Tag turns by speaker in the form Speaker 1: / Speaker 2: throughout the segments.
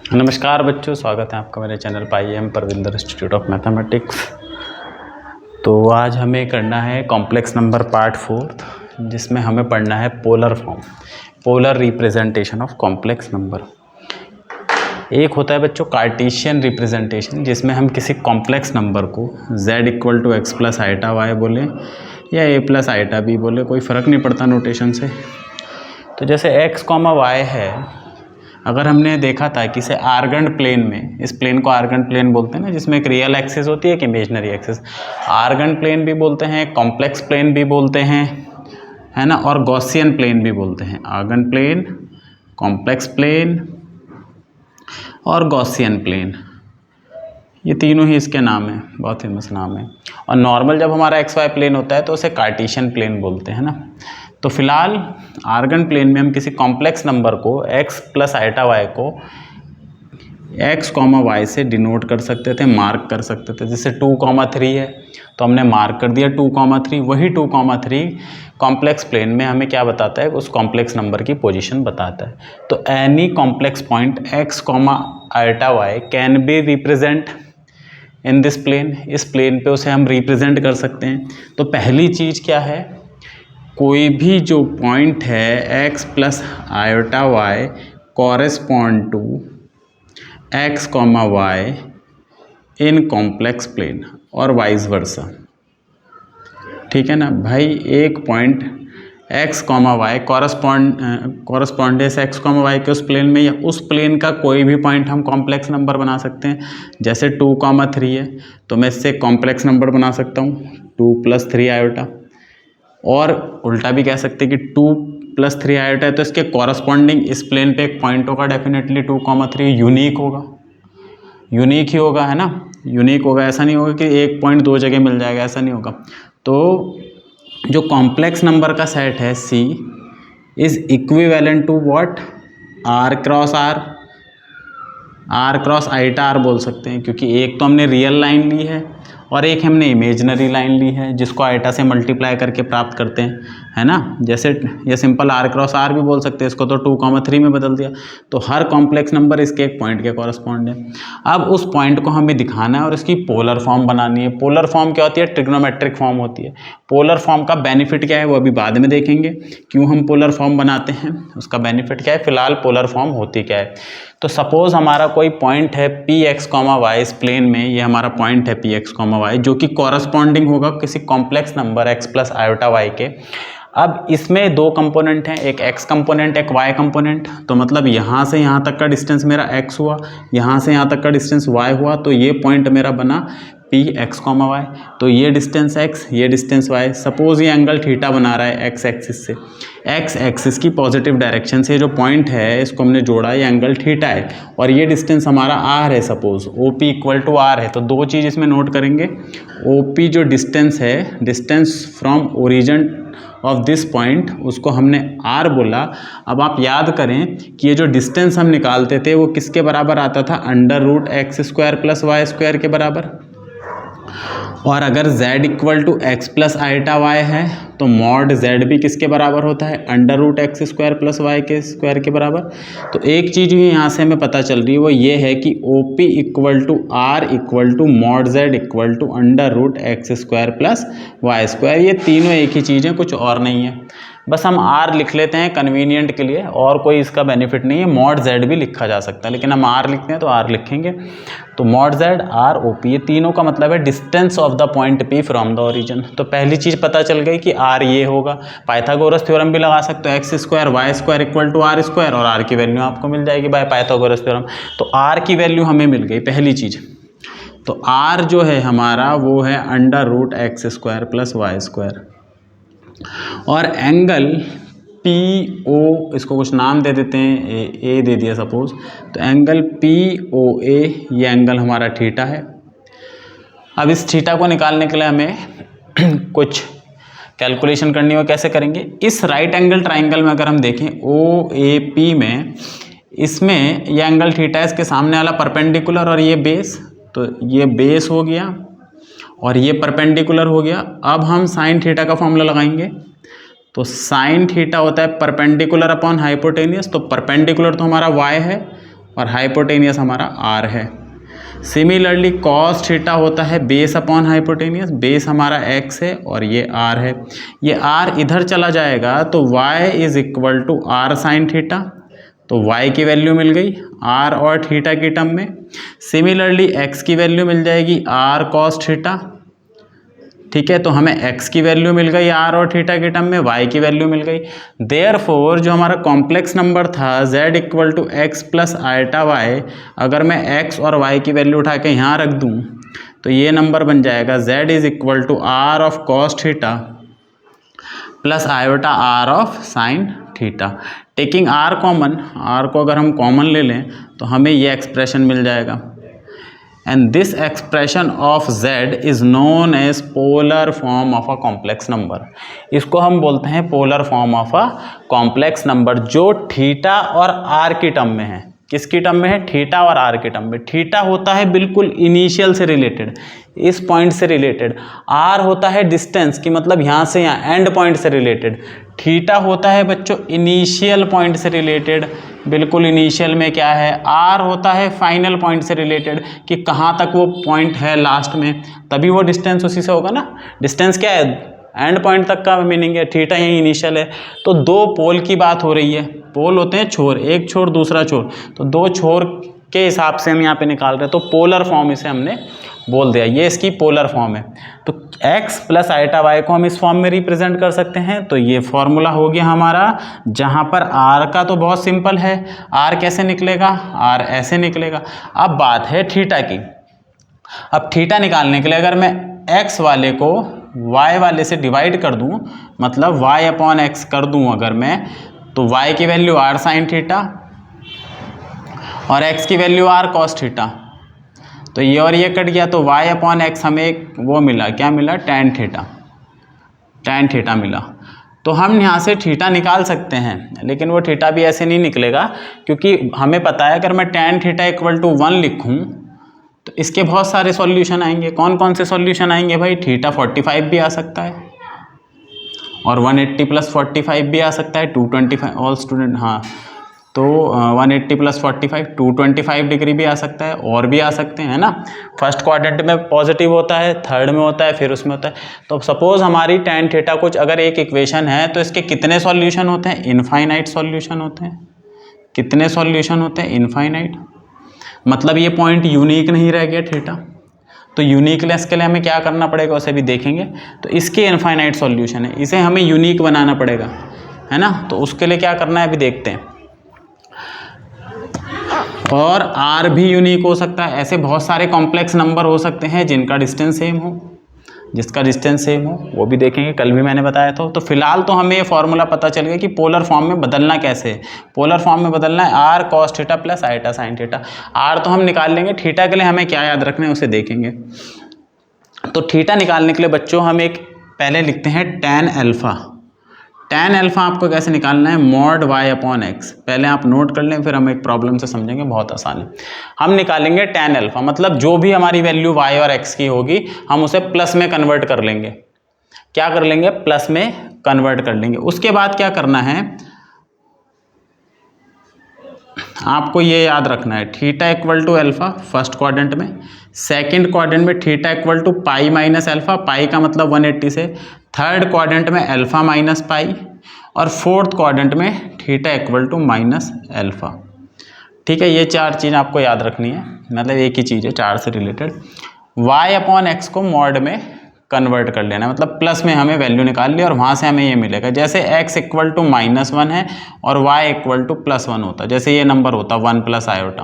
Speaker 1: नमस्कार बच्चों, स्वागत है आपका मेरे चैनल पाईएम परविंदर इंस्टीट्यूट ऑफ मैथमेटिक्स। तो आज हमें करना है कॉम्प्लेक्स नंबर पार्ट 4, जिसमें हमें पढ़ना है polar form, polar representation of complex number. एक होता है बच्चों कार्टेशियन रिप्रेजेंटेशन, जिसमें हम किसी कॉम्प्लेक्स नंबर को z equal to x plus iota Y बोले या a प्लस आइटा बी बोले, कोई फ़र्क नहीं पड़ता नोटेशन से। तो जैसे x कॉमा वाई है, अगर हमने देखा था कि इसे आर्गन प्लेन में, इस प्लेन को आर्गन प्लेन बोलते हैं ना, जिसमें एक रियल एक्सिस होती है, एक इमेजनरी एक्सिस। आर्गन प्लेन भी बोलते हैं, कॉम्प्लेक्स प्लेन भी बोलते हैं, है ना, और गॉसियन प्लेन भी बोलते हैं। आर्गन प्लेन, कॉम्प्लेक्स प्लेन और गॉसियन प्लेन, ये तीनों ही इसके नाम हैं, बहुत फेमस नाम है। और नॉर्मल जब हमारा एक्स वाई प्लेन होता है तो उसे कार्टेशियन प्लेन बोलते हैं ना। तो फिलहाल आर्गन प्लेन में हम किसी कॉम्प्लेक्स नंबर को x प्लस आइटा वाई को x कॉमा वाई से डिनोट कर सकते थे, मार्क कर सकते थे। जैसे 2,3 है तो हमने मार्क कर दिया 2,3। वही 2,3 कॉम्प्लेक्स प्लेन में हमें क्या बताता है, उस कॉम्प्लेक्स नंबर की पोजीशन बताता है। तो any complex point x comma iota Y can be represent in this plane, इस प्लेन पे उसे हम रिप्रेजेंट कर सकते हैं। तो पहली चीज़ क्या है, कोई भी जो पॉइंट है x plus iota Y correspond to x comma Y in complex plane और वाइस वर्सा। ठीक है ना भाई, एक point x comma Y correspondence x comma Y के उस प्लेन में, या उस प्लेन का कोई भी पॉइंट हम कॉम्प्लेक्स नंबर बना सकते हैं। जैसे 2,3 है तो मैं इससे कॉम्प्लेक्स नंबर बना सकता हूँ 2 + 3 आयोटा। और उल्टा भी कह सकते हैं कि 2 + 3 आयोटा है तो इसके कॉरस्पॉन्डिंग इस प्लेन पे एक पॉइंट होगा, डेफिनेटली 2,3 यूनिक होगा, यूनिक ही होगा, है ना, यूनिक होगा। ऐसा नहीं होगा कि एक पॉइंट दो जगह मिल जाएगा, ऐसा नहीं होगा। तो जो कॉम्प्लेक्स नंबर का सेट है C is equivalent to what, R cross R, R cross iota R बोल सकते हैं, क्योंकि एक तो हमने रियल लाइन ली है और एक हमने इमेजनरी लाइन ली है, जिसको आइटा से मल्टीप्लाई करके प्राप्त करते हैं, है ना। जैसे ये सिंपल R क्रॉस R भी बोल सकते हैं, इसको तो 2,3 में बदल दिया। तो हर कॉम्प्लेक्स नंबर इसके एक पॉइंट के कॉरस्पॉन्ड है। अब उस पॉइंट को हमें दिखाना है और इसकी पोलर फॉर्म बनानी है। पोलर फॉर्म क्या होती है, ट्रिग्नोमेट्रिक फॉर्म होती है। पोलर फॉर्म का बेनिफिट क्या है वो अभी बाद में देखेंगे, क्यों हम पोलर फॉर्म बनाते हैं, उसका बेनिफिट क्या है। फिलहाल पोलर फॉर्म होती क्या है। तो सपोज हमारा कोई पॉइंट है Px, y इस प्लेन में, ये हमारा पॉइंट है Px, y, जो कि कॉरस्पॉन्डिंग होगा किसी complex number x plus iota Y के। अब इसमें दो कंपोनेंट हैं, एक x कंपोनेंट, एक y कंपोनेंट। तो मतलब यहाँ से यहाँ तक का डिस्टेंस मेरा x हुआ, यहाँ से यहाँ तक का डिस्टेंस y हुआ, तो ये पॉइंट मेरा बना Px, y। तो ये डिस्टेंस x, ये डिस्टेंस y। सपोज ये एंगल थीटा बना रहा है x एक्सिस से, x एक्सिस की पॉजिटिव डायरेक्शन से जो पॉइंट है इसको हमने जोड़ा, ये एंगल थीटा है, और ये डिस्टेंस हमारा r है। Suppose OP equal to r है। तो दो चीज़ इसमें नोट करेंगे, OP जो डिस्टेंस है, distance from origin of this point, उसको हमने r बोला। अब आप याद करें कि ये जो डिस्टेंस हम निकालते थे वो किसके बराबर आता था, √x² + y² के बराबर। और अगर z equal to x plus iota Y है तो मॉड z भी किसके बराबर होता है, √x² + y² के बराबर। तो एक चीज़ ही यहाँ से हमें पता चल रही है, वो ये है कि OP equal to R equal to mod z equal to √x² + y²। ये तीनों एक ही चीज़ है, कुछ और नहीं है। बस हम R लिख लेते हैं कन्वीनियंट के लिए, और कोई इसका बेनिफिट नहीं है। मॉड z भी लिखा जा सकता है, लेकिन हम R लिखते हैं तो R लिखेंगे। तो मॉड z R OP, ये तीनों का मतलब है distance of the point P from the origin. तो पहली चीज़ पता चल गई कि R ये होगा। पाइथागोरस थ्योरम भी लगा सकते हो, x² y² equal to R², और R की वैल्यू आपको मिल जाएगी बाय पाइथागोरस थ्योरम। तो R की वैल्यू हमें मिल गई, पहली चीज़। तो R जो है हमारा वो है √x² + y²। और एंगल PO, इसको कुछ नाम दे देते हैं, A दे दिया सपोज। तो एंगल POA, ये एंगल हमारा थीटा है। अब इस थीटा को निकालने के लिए हमें कुछ कैलकुलेशन करनी हो, कैसे करेंगे। इस राइट एंगल ट्राइंगल में अगर हम देखें OAP में, इसमें ये एंगल थीटा है, इसके सामने वाला परपेंडिकुलर और ये बेस, तो ये बेस हो गया और ये परपेंडिकुलर हो गया। अब हम साइन थीटा का फॉर्मूला लगाएंगे। तो साइन थीटा होता है परपेंडिकुलर अपॉन हाइपोटेनियस। तो परपेंडिकुलर तो हमारा y है और हाइपोटेनियस हमारा आर है। सिमिलरली कॉस थीटा होता है बेस अपॉन हाइपोटेनियस, बेस हमारा एक्स है और ये आर है। ये आर इधर चला जाएगा तो y is equal to R sine theta, तो y की वैल्यू मिल गई r और थीटा की टर्म में। सिमिलरली x की वैल्यू मिल जाएगी r कॉस थीटा, ठीक है, तो हमें x की वैल्यू मिल गई r और थीटा के टर्म में, y की वैल्यू मिल गई। देयरफॉर जो हमारा कॉम्प्लेक्स नंबर था z equal to x plus iota Y, अगर मैं x और y की वैल्यू उठा के यहाँ रख दूँ तो ये नंबर बन जाएगा z is equal to r of cos theta plus iota r of sine theta. Taking r common, r को अगर हम कॉमन ले लें तो हमें ये एक्सप्रेशन मिल जाएगा। And this expression of z is known as polar form of a complex number. इसको हम बोलते हैं polar form of a complex number, जो थीटा और r की टर्म में है। किसकी टर्म में है? थीटा और r के टर्म में। थीटा होता है बिल्कुल इनिशियल से रिलेटेड, इस पॉइंट से रिलेटेड। r होता है डिस्टेंस की, मतलब यहाँ से यहाँ एंड पॉइंट से रिलेटेड। थीटा होता है बच्चों इनिशियल पॉइंट से रिलेटेड, बिल्कुल इनिशियल में क्या है। r होता है फाइनल पॉइंट से रिलेटेड, कि कहाँ तक वो पॉइंट है लास्ट में, तभी वो डिस्टेंस उसी से होगा ना। डिस्टेंस क्या है? एंड पॉइंट तक का मीनिंग है। थीटा यही इनिशियल है। तो दो पोल की बात हो रही है। पोल होते हैं छोर, एक छोर दूसरा छोर, तो दो छोर के हिसाब से हम यहाँ पे निकाल रहे हैं, तो पोलर फॉर्म इसे हमने बोल दिया, ये इसकी पोलर फॉर्म है। तो x प्लस आइटा वाई को हम इस फॉर्म में रिप्रेजेंट कर सकते हैं। तो ये फॉर्मूला हो गया हमारा, जहाँ पर r का तो बहुत सिंपल है, r कैसे निकलेगा? r ऐसे निकलेगा। अब बात है थीटा की। अब थीटा निकालने के लिए अगर मैं x वाले को y वाले से डिवाइड कर दूं, मतलब y अपॉन एक्स कर दूं अगर मैं, तो y की वैल्यू r साइन थीटा और x की वैल्यू r कॉस थीटा। तो ये और ये कट गया, तो y अपॉन एक्स हमें एक वो मिला, क्या मिला? टैन थीटा, टैन थीटा मिला। तो हम यहाँ से थीटा निकाल सकते हैं, लेकिन वो थीटा भी ऐसे नहीं निकलेगा, क्योंकि हमें पता है अगर मैं टैन थीटा इक्वल टू 1 लिखूँ तो इसके बहुत सारे सॉल्यूशन आएंगे। कौन कौन से सॉल्यूशन आएंगे भाई? थीटा 45 भी आ सकता है और 180 प्लस 45 भी आ सकता है, 225 ऑल स्टूडेंट, हाँ, तो 180 प्लस 45 225 डिग्री भी आ सकता है, और भी आ सकते हैं ना। फर्स्ट क्वाड्रेंट में पॉजिटिव होता है, थर्ड में होता है, फिर उसमें होता है। तो सपोज हमारी टैन थीटा कुछ अगर एक इक्वेशन है, तो इसके कितने सॉल्यूशन होते हैं? इनफाइनाइट सॉल्यूशन होते हैं। कितने सॉल्यूशन होते हैं? इनफाइनाइट। मतलब ये पॉइंट यूनिक नहीं रह गया थीटा, तो यूनिकनेस के लिए हमें क्या करना पड़ेगा उसे भी देखेंगे। तो इसके इनफाइनाइट सॉल्यूशन है, इसे हमें यूनिक बनाना पड़ेगा, है ना। तो उसके लिए क्या करना है अभी देखते हैं। और r भी यूनिक हो सकता है। ऐसे बहुत सारे कॉम्प्लेक्स नंबर हो सकते हैं जिनका डिस्टेंस सेम हो, जिसका डिस्टेंस सेम हो, वो भी देखेंगे, कल भी मैंने बताया था। तो फिलहाल तो हमें ये फॉर्मूला पता चल गया कि पोलर फॉर्म में बदलना कैसे है। पोलर फॉर्म में बदलना है r cos theta plus iota sine theta. r तो हम निकाल लेंगे, थीटा के लिए हमें क्या याद रखना है उसे देखेंगे। तो थीटा निकालने के लिए बच्चों हम एक पहले लिखते हैं टैन अल्फा। टैन अल्फा आपको कैसे निकालना है? Mod y upon x. पहले आप नोट कर लें, फिर हम एक प्रॉब्लम से समझेंगे, बहुत आसान है। हम निकालेंगे टैन अल्फा, मतलब जो भी हमारी वैल्यू y और x की होगी हम उसे प्लस में कन्वर्ट कर लेंगे। क्या कर लेंगे? प्लस में कन्वर्ट कर लेंगे। उसके बाद क्या करना है आपको ये याद रखना है, theta equal to alpha first quadrant में, सेकंड क्वाड्रेंट में theta equal to pi minus alpha, pi का मतलब 180 से, थर्ड क्वाड्रेंट में अल्फा माइनस पाई, और फोर्थ क्वाड्रेंट में theta equal to minus alpha. ठीक है, ये चार चीज़ आपको याद रखनी है, मतलब एक ही चीज़ है, चार से रिलेटेड। y अपॉन एक्स को मॉड में कन्वर्ट कर लेना, मतलब प्लस में हमें वैल्यू निकाल ली और वहाँ से हमें ये मिलेगा। जैसे x इक्वल टू -1 है और y इक्वल टू +1 होता, जैसे ये नंबर होता 1 प्लस आयोटा,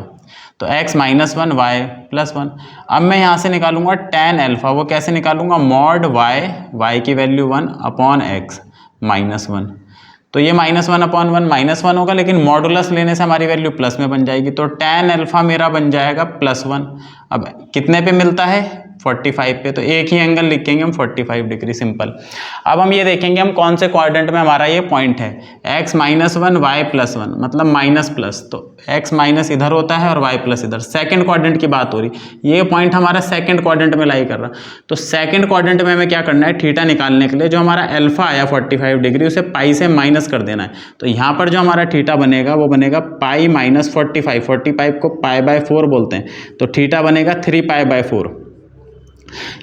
Speaker 1: तो x -1 y +1। अब मैं यहाँ से निकालूंगा टैन अल्फा, वो कैसे निकालूंगा? मॉड y की वैल्यू 1 अपॉन x -1, तो ये -1 अपॉन 1 -1 होगा, लेकिन मॉडुलस लेने से हमारी वैल्यू प्लस में बन जाएगी, तो टैन अल्फा मेरा बन जाएगा +1। अब कितने पे मिलता है? 45 पे, तो एक ही एंगल लिखेंगे हम 45 डिग्री, सिंपल। अब हम ये देखेंगे हम कौन से क्वाड्रेंट में हमारा ये पॉइंट है, x -1 y +1, मतलब माइनस प्लस, तो x माइनस इधर होता है और y प्लस इधर। सेकंड क्वाड्रेंट की बात हो रही, ये पॉइंट हमारा सेकंड क्वाड्रेंट में लाई कर रहा, तो सेकंड क्वाड्रेंट में हमें क्या करना है, थीटा निकालने के लिए जो हमारा अल्फा आया 45 डिग्री उसे पाई से माइनस कर देना है। तो यहाँ पर जो हमारा थीटा बनेगा वो बनेगा पाई माइनस 45, 45 को π/4 बोलते हैं, तो थीटा बनेगा 3π/4,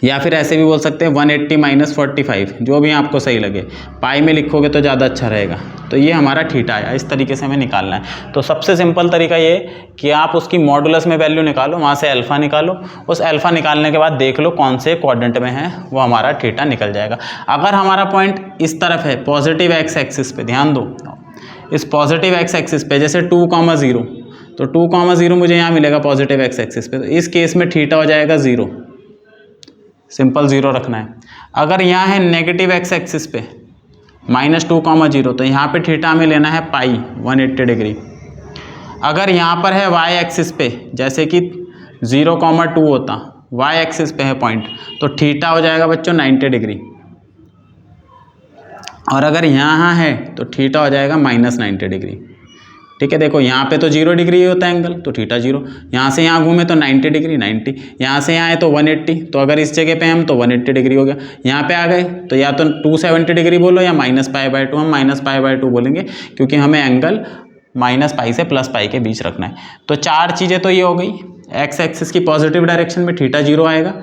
Speaker 1: या फिर ऐसे भी बोल सकते हैं 180 - 45, जो भी आपको सही लगे, पाई में लिखोगे तो ज़्यादा अच्छा रहेगा। तो ये हमारा थीटा आया, इस तरीके से हमें निकालना है। तो सबसे सिंपल तरीका ये कि आप उसकी मॉडुलस में वैल्यू निकालो, वहाँ से अल्फा निकालो, उस अल्फा निकालने के बाद देख लो कौन से क्वाड्रेंट में है, वो हमारा थीटा निकल जाएगा। अगर हमारा पॉइंट इस तरफ है पॉजिटिव एक्स एक्सिस पे, ध्यान दो, इस पॉजिटिव एक्स एक्सिस पे जैसे 2,0, तो 2,0 मुझे यहाँ मिलेगा पॉजिटिव एक्स एक्सिस पे, तो इस केस में थीटा हो जाएगा 0, सिंपल 0 रखना है। अगर यहाँ है नेगेटिव एक्स एक्सिस पे -2,0, तो यहाँ पे थीटा हमें लेना है पाई 180 डिग्री। अगर यहाँ पर है वाई एक्सिस पे, जैसे कि 0,2 होता, वाई एक्सिस पे है पॉइंट, तो थीटा हो जाएगा बच्चों 90 डिग्री। और अगर यहाँ है तो थीटा हो जाएगा -90 डिग्री। ठीक है, देखो यहाँ पे तो 0 डिग्री होता है एंगल, तो थीटा 0, यहाँ से यहाँ घूमे तो 90 डिग्री 90, यहाँ से यहाँ है तो 180, तो अगर इस जगह पे हम तो 180 डिग्री हो गया। यहाँ पे आ गए तो या तो 270 डिग्री बोलो या -π/2, हम -π/2 बोलेंगे क्योंकि हमें एंगल -π से +π के बीच रखना है। तो चार चीज़ें तो ये हो गई, एक्स एक्सिस की पॉजिटिव डायरेक्शन में थीटा 0 आएगा,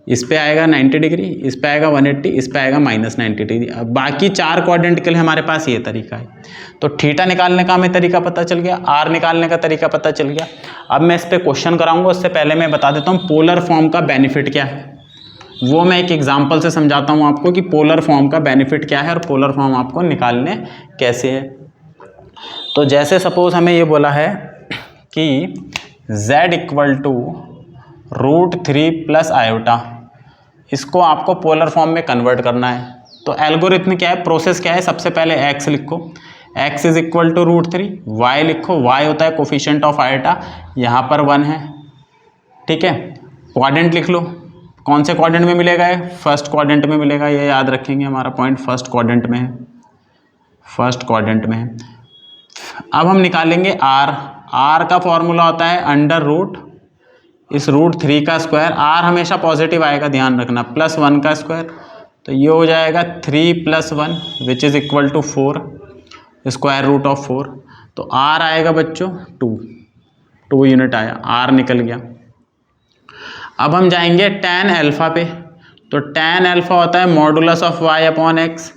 Speaker 1: इस पे आएगा 90 डिग्री, इस पे आएगा 180, इस पे आएगा -90 डिग्री। अब बाकी चार क्वाड्रेंट के लिए हमारे पास ये तरीका है। तो थीटा निकालने का हमें तरीका पता चल गया, आर निकालने का तरीका पता चल गया। अब मैं इस पे क्वेश्चन कराऊंगा, उससे पहले मैं बता देता हूँ पोलर फॉर्म का बेनिफिट क्या है। वो मैं एक एग्जाम्पल से समझाता हूँ आपको कि पोलर फॉर्म का बेनिफिट क्या है और पोलर फॉर्म आपको निकालने कैसे है। तो जैसे सपोज हमें ये बोला है कि z = √3 + i, इसको आपको पोलर फॉर्म में कन्वर्ट करना है। तो एल्गोरिथम क्या है, प्रोसेस क्या है, सबसे पहले x लिखो, x = √3, y लिखो, y होता है कोफिशिएंट ऑफ आयोटा, यहाँ पर 1 है। ठीक है, क्वाड्रेंट लिख लो, कौन से क्वाड्रेंट में मिलेगा है, फर्स्ट क्वाड्रेंट में मिलेगा, ये याद रखेंगे, हमारा पॉइंट फर्स्ट क्वाड्रेंट में है, फर्स्ट क्वाड्रेंट में है। अब हम निकालेंगे r का फॉर्मूला होता है √ इस √3 का स्क्वायर, r हमेशा पॉजिटिव आएगा, ध्यान रखना, +1 का स्क्वायर, तो ये हो जाएगा 3 + 1 विच इज़ इक्वल टू 4, √4। तो r आएगा बच्चों 2 यूनिट आया, r निकल गया। अब हम जाएंगे tan अल्फा पे, तो tan अल्फा होता है मॉडुलस ऑफ y/x,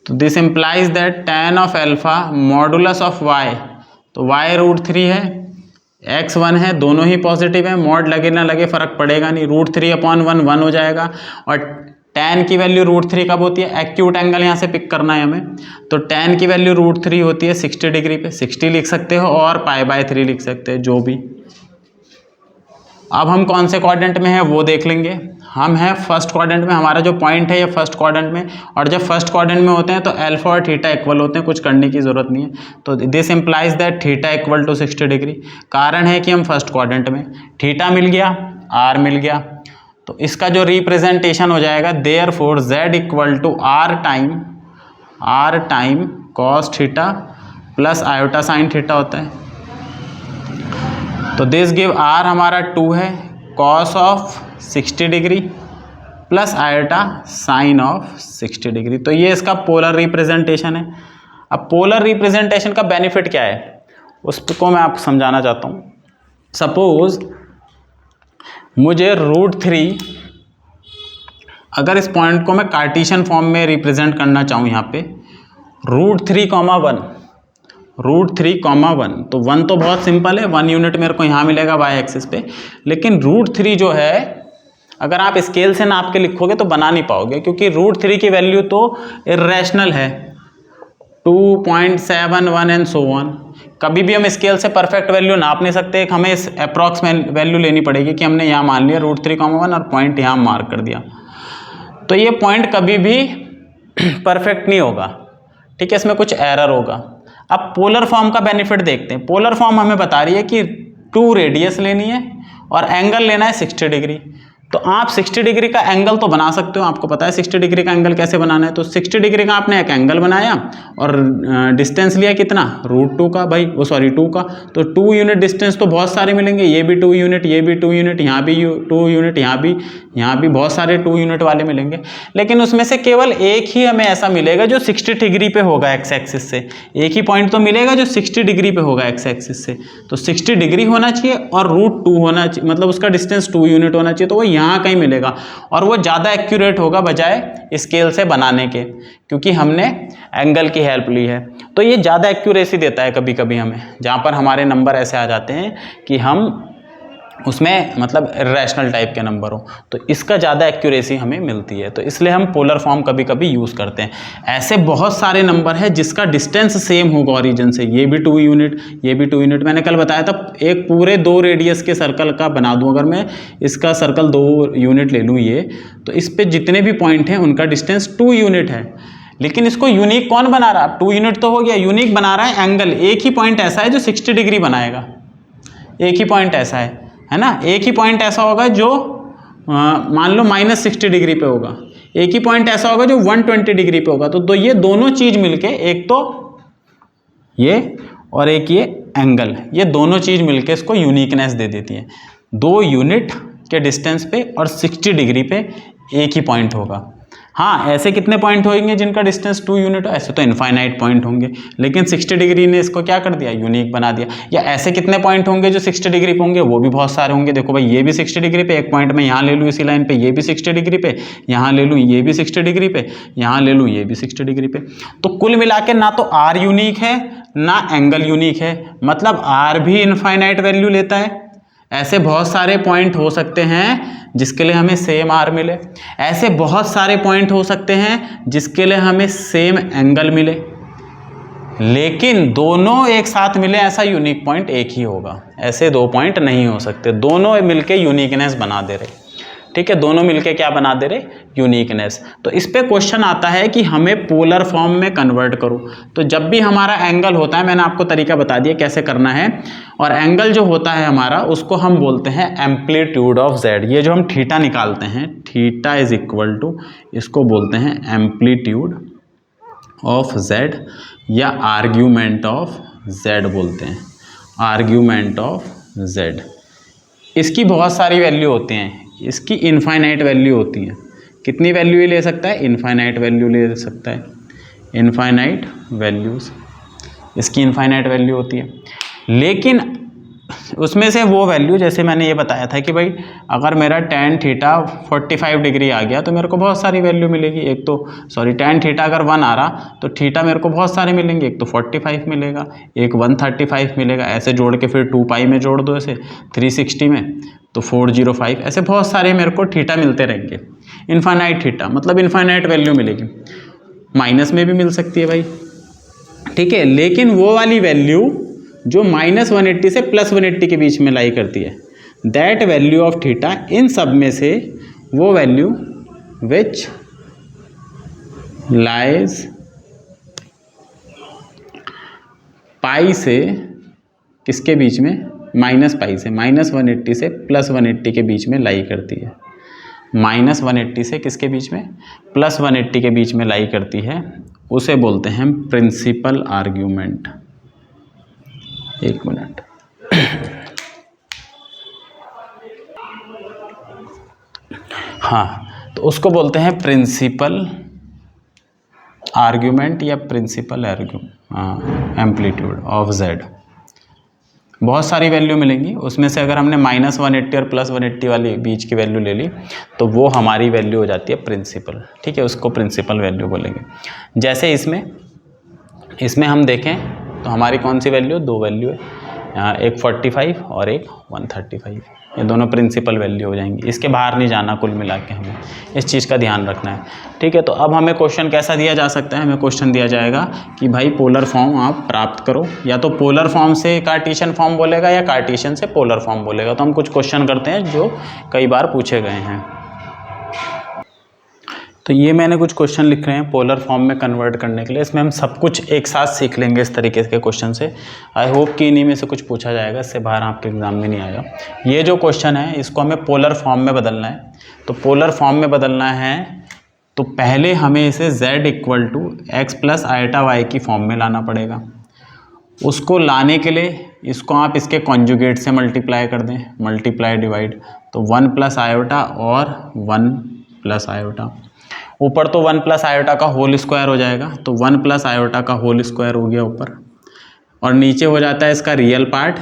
Speaker 1: तो this implies that tan of alpha modulus of y, तो y √3 है, x 1 है, दोनों ही पॉजिटिव है, मॉड लगे ना लगे फर्क पड़ेगा नहीं, √3/1 1 हो जाएगा। और tan की वैल्यू √3 कब होती है, एक्यूट एंगल यहाँ से पिक करना है हमें, तो tan की वैल्यू √3 होती है 60 डिग्री पे, 60 लिख सकते हो और π/3 लिख सकते हो, जो भी। अब हम कौन से क्वाड्रेंट में है वो देख लेंगे। हम हैं फर्स्ट क्वाड्रेंट में, हमारा जो पॉइंट है ये फर्स्ट क्वाड्रेंट में, और जब फर्स्ट क्वाड्रेंट में होते हैं तो अल्फा और थीटा इक्वल होते हैं, कुछ करने की जरूरत नहीं है। तो this implies that theta = 60 degree, कारण है कि हम फर्स्ट क्वाड्रेंट में, थीटा मिल गया, आर मिल गया, तो इसका जो रिप्रेजेंटेशन हो जाएगा, therefore z = r time cos theta + i sin theta होता है। तो दिस गिव r हमारा 2 है, cos of 60 degree + i sin of 60 degree, तो ये इसका पोलर रिप्रेजेंटेशन है। अब पोलर रिप्रेजेंटेशन का बेनिफिट क्या है उसको मैं आपको समझाना चाहता हूँ। सपोज मुझे √3, अगर इस पॉइंट को मैं कार्टेशियन फॉर्म में रिप्रेजेंट करना चाहूँ, यहाँ पे √3,1, √3,1, तो 1 तो बहुत सिंपल है, 1 यूनिट मेरे को यहाँ मिलेगा y एक्सिस पे, लेकिन √3 जो है अगर आप स्केल से नाप के लिखोगे तो बना नहीं पाओगे, क्योंकि √3 की वैल्यू तो इरेशनल है, 2.71 एंड सो ऑन। कभी भी हम स्केल से परफेक्ट वैल्यू नाप नहीं सकते, हमें इस अप्रॉक्स वैल्यू लेनी पड़ेगी कि हमने यहाँ मान लिया √3,1 और पॉइंट यहाँ मार्क कर दिया, तो ये पॉइंट कभी भी परफेक्ट नहीं होगा। ठीक है, इसमें कुछ एरर होगा। अब पोलर फॉर्म का बेनिफिट देखते हैं। पोलर फॉर्म हमें बता रही है कि 2 रेडियस लेनी है और एंगल लेना है 60 डिग्री। तो आप 60 डिग्री का एंगल तो बना सकते हो, आपको पता है 60 डिग्री का एंगल कैसे बनाना है। तो 60 डिग्री का आपने एक एंगल बनाया और डिस्टेंस लिया कितना, √2 का भाई, वो सॉरी 2 का। तो 2 यूनिट डिस्टेंस तो बहुत सारे मिलेंगे, ये भी 2 यूनिट, ये भी 2 यूनिट, यहाँ भी 2 यूनिट, यहाँ भी बहुत सारे 2 यूनिट वाले मिलेंगे। लेकिन उसमें से केवल एक ही हमें ऐसा मिलेगा जो 60 डिग्री पे होगा एक्स एक्सिस से। एक ही पॉइंट तो मिलेगा जो 60 डिग्री पे होगा एक्स एक्सिस से। तो 60 डिग्री होना चाहिए और √2 होना चाहिए, मतलब उसका डिस्टेंस 2 यूनिट होना चाहिए। तो वो यहाँ कहीं मिलेगा और वो ज़्यादा एक्यूरेट होगा बजाय स्केल से बनाने के, क्योंकि हमने एंगल की हेल्प ली है। तो ये ज़्यादा एक्यूरेसी देता है कभी कभी हमें, जहाँ पर हमारे नंबर ऐसे आ जाते हैं कि हम उसमें मतलब रैशनल टाइप के नंबर हो, तो इसका ज़्यादा एक्यूरेसी हमें मिलती है। तो इसलिए हम पोलर फॉर्म कभी कभी यूज़ करते हैं। ऐसे बहुत सारे नंबर है जिसका डिस्टेंस सेम होगा ओरिजिन से, ये भी 2 यूनिट, ये भी 2 यूनिट। मैंने कल बताया था एक पूरे 2 रेडियस के सर्कल का बना दूं, अगर मैं इसका सर्कल 2 यूनिट ले लूँ ये, तो इस पर जितने भी पॉइंट हैं उनका डिस्टेंस 2 यूनिट है। लेकिन इसको यूनिक कौन बना रहा है, 2 यूनिट तो हो गया, यूनिक बना रहा है एंगल। एक ही पॉइंट ऐसा है जो 60 डिग्री बनाएगा, एक ही पॉइंट ऐसा है ना। एक ही पॉइंट ऐसा होगा जो मान लो -60 डिग्री पे होगा, एक ही पॉइंट ऐसा होगा जो 120 डिग्री पे होगा। तो ये दोनों चीज मिलके, एक तो ये और एक ये एंगल, ये दोनों चीज मिलके इसको यूनिकनेस दे देती है। 2 यूनिट के डिस्टेंस पे और 60 डिग्री पे एक ही पॉइंट होगा। हाँ, ऐसे कितने पॉइंट होंगे जिनका डिस्टेंस 2 यूनिट हो, ऐसे तो इनफाइनाइट पॉइंट होंगे, लेकिन 60 डिग्री ने इसको क्या कर दिया, यूनिक बना दिया। या ऐसे कितने पॉइंट होंगे जो 60 डिग्री पे होंगे, वो भी बहुत सारे होंगे। देखो भाई, ये भी 60 डिग्री पे, एक पॉइंट में यहाँ ले लूँ इसी लाइन पे, ये भी 60 डिग्री पे, यहाँ ले लूँ ये भी 60 डिग्री पे, यहाँ ले लूँ ये भी 60 डिग्री पे। तो कुल मिला के ना तो आर यूनिक है ना एंगल यूनिक है, मतलब आर भी इनफाइनाइट वैल्यू लेता है। ऐसे बहुत सारे पॉइंट हो सकते हैं जिसके लिए हमें सेम आर मिले, ऐसे बहुत सारे पॉइंट हो सकते हैं जिसके लिए हमें सेम एंगल मिले, लेकिन दोनों एक साथ मिले ऐसा यूनिक पॉइंट एक ही होगा। ऐसे 2 पॉइंट नहीं हो सकते, दोनों मिलके यूनिकनेस बना दे रहे। ठीक है, दोनों मिलके क्या बना दे रहे, यूनिकनेस। तो इस पे क्वेश्चन आता है कि हमें पोलर फॉर्म में कन्वर्ट करो। तो जब भी हमारा एंगल होता है, मैंने आपको तरीका बता दिया कैसे करना है, और एंगल जो होता है हमारा उसको हम बोलते हैं एम्पलीट्यूड ऑफ जेड। ये जो हम थीटा निकालते हैं, थीटा इज इक्वल टू, इसको बोलते हैं एम्पलीट्यूड ऑफ जेड या आर्ग्यूमेंट ऑफ जेड बोलते हैं, आर्ग्यूमेंट ऑफ जेड। इसकी बहुत सारी वैल्यू होती हैं, इसकी इनफाइनाइट वैल्यू होती है। कितनी वैल्यू ले सकता है, इनफाइनाइट वैल्यू ले सकता है, इनफाइनाइट वैल्यूज, इसकी इनफाइनाइट वैल्यू होती है। लेकिन उसमें से वो वैल्यू, जैसे मैंने ये बताया था कि भाई अगर मेरा tan थीटा 45 डिग्री आ गया तो मेरे को बहुत सारी वैल्यू मिलेगी। एक तो सॉरी tan थीटा अगर 1 आ रहा तो थीटा मेरे को बहुत सारे मिलेंगे, एक तो 45 मिलेगा, एक 135 मिलेगा, ऐसे जोड़ के फिर 2 पाई में जोड़ दो, ऐसे 360 में तो 405, ऐसे बहुत सारे मेरे को थीटा मिलते रहेंगे। इनफाइनाइट थीटा मतलब इनफाइनाइट वैल्यू मिलेगी, माइनस में भी मिल सकती है भाई, ठीक है। लेकिन वो वाली वैल्यू जो -180 से +180 के बीच में लाई करती है, दैट वैल्यू ऑफ थीटा, इन सब में से वो वैल्यू विच लाइज पाई से किसके बीच में, -पाई से, -180 से +180 के बीच में लाई करती है। -180 से किसके बीच में, +180 के बीच में लाई करती है, उसे बोलते हैं प्रिंसिपल आर्ग्यूमेंट। एक मिनट, हाँ, तो उसको बोलते हैं प्रिंसिपल आर्ग्यूमेंट या प्रिंसिपल एम्पलीट्यूड ऑफ जेड। बहुत सारी वैल्यू मिलेंगी, उसमें से अगर हमने -180 और +180 वाली बीच की वैल्यू ले ली तो वो हमारी वैल्यू हो जाती है प्रिंसिपल, ठीक है, उसको प्रिंसिपल वैल्यू बोलेंगे। जैसे इसमें हम देखें तो हमारी कौन सी वैल्यू, 2 वैल्यू है, एक 45 और एक 135, ये दोनों प्रिंसिपल वैल्यू हो जाएंगी। इसके बाहर नहीं जाना, कुल मिला के हमें इस चीज़ का ध्यान रखना है, ठीक है। तो अब हमें क्वेश्चन कैसा दिया जा सकता है, हमें क्वेश्चन दिया जाएगा कि भाई पोलर फॉर्म आप प्राप्त करो, या तो पोलर फॉर्म से कार्टेशियन फॉर्म बोलेगा या कार्टेशियन से पोलर फॉर्म बोलेगा। तो हम कुछ क्वेश्चन करते हैं जो कई बार पूछे गए हैं। तो ये मैंने कुछ क्वेश्चन लिख रहे हैं पोलर फॉर्म में कन्वर्ट करने के लिए। इसमें हम सब कुछ एक साथ सीख लेंगे इस तरीके के क्वेश्चन से। आई होप कि इन्हीं में से कुछ पूछा जाएगा, इससे बाहर आपके एग्जाम में नहीं आएगा। ये जो क्वेश्चन है इसको हमें पोलर फॉर्म में बदलना है। तो पोलर फॉर्म में बदलना है तो पहले हमें इसे z equal to x plus iota y की फॉर्म में लाना पड़ेगा। उसको लाने के लिए इसको आप इसके कॉन्जुगेट से मल्टीप्लाई कर दें, मल्टीप्लाई डिवाइड, तो 1 प्लस आयोटा और 1 प्लस आयोटा। ऊपर तो 1 प्लस आयोटा का होल स्क्वायर हो जाएगा, तो 1 प्लस आयोटा का होल स्क्वायर हो गया ऊपर, और नीचे हो जाता है इसका रियल पार्ट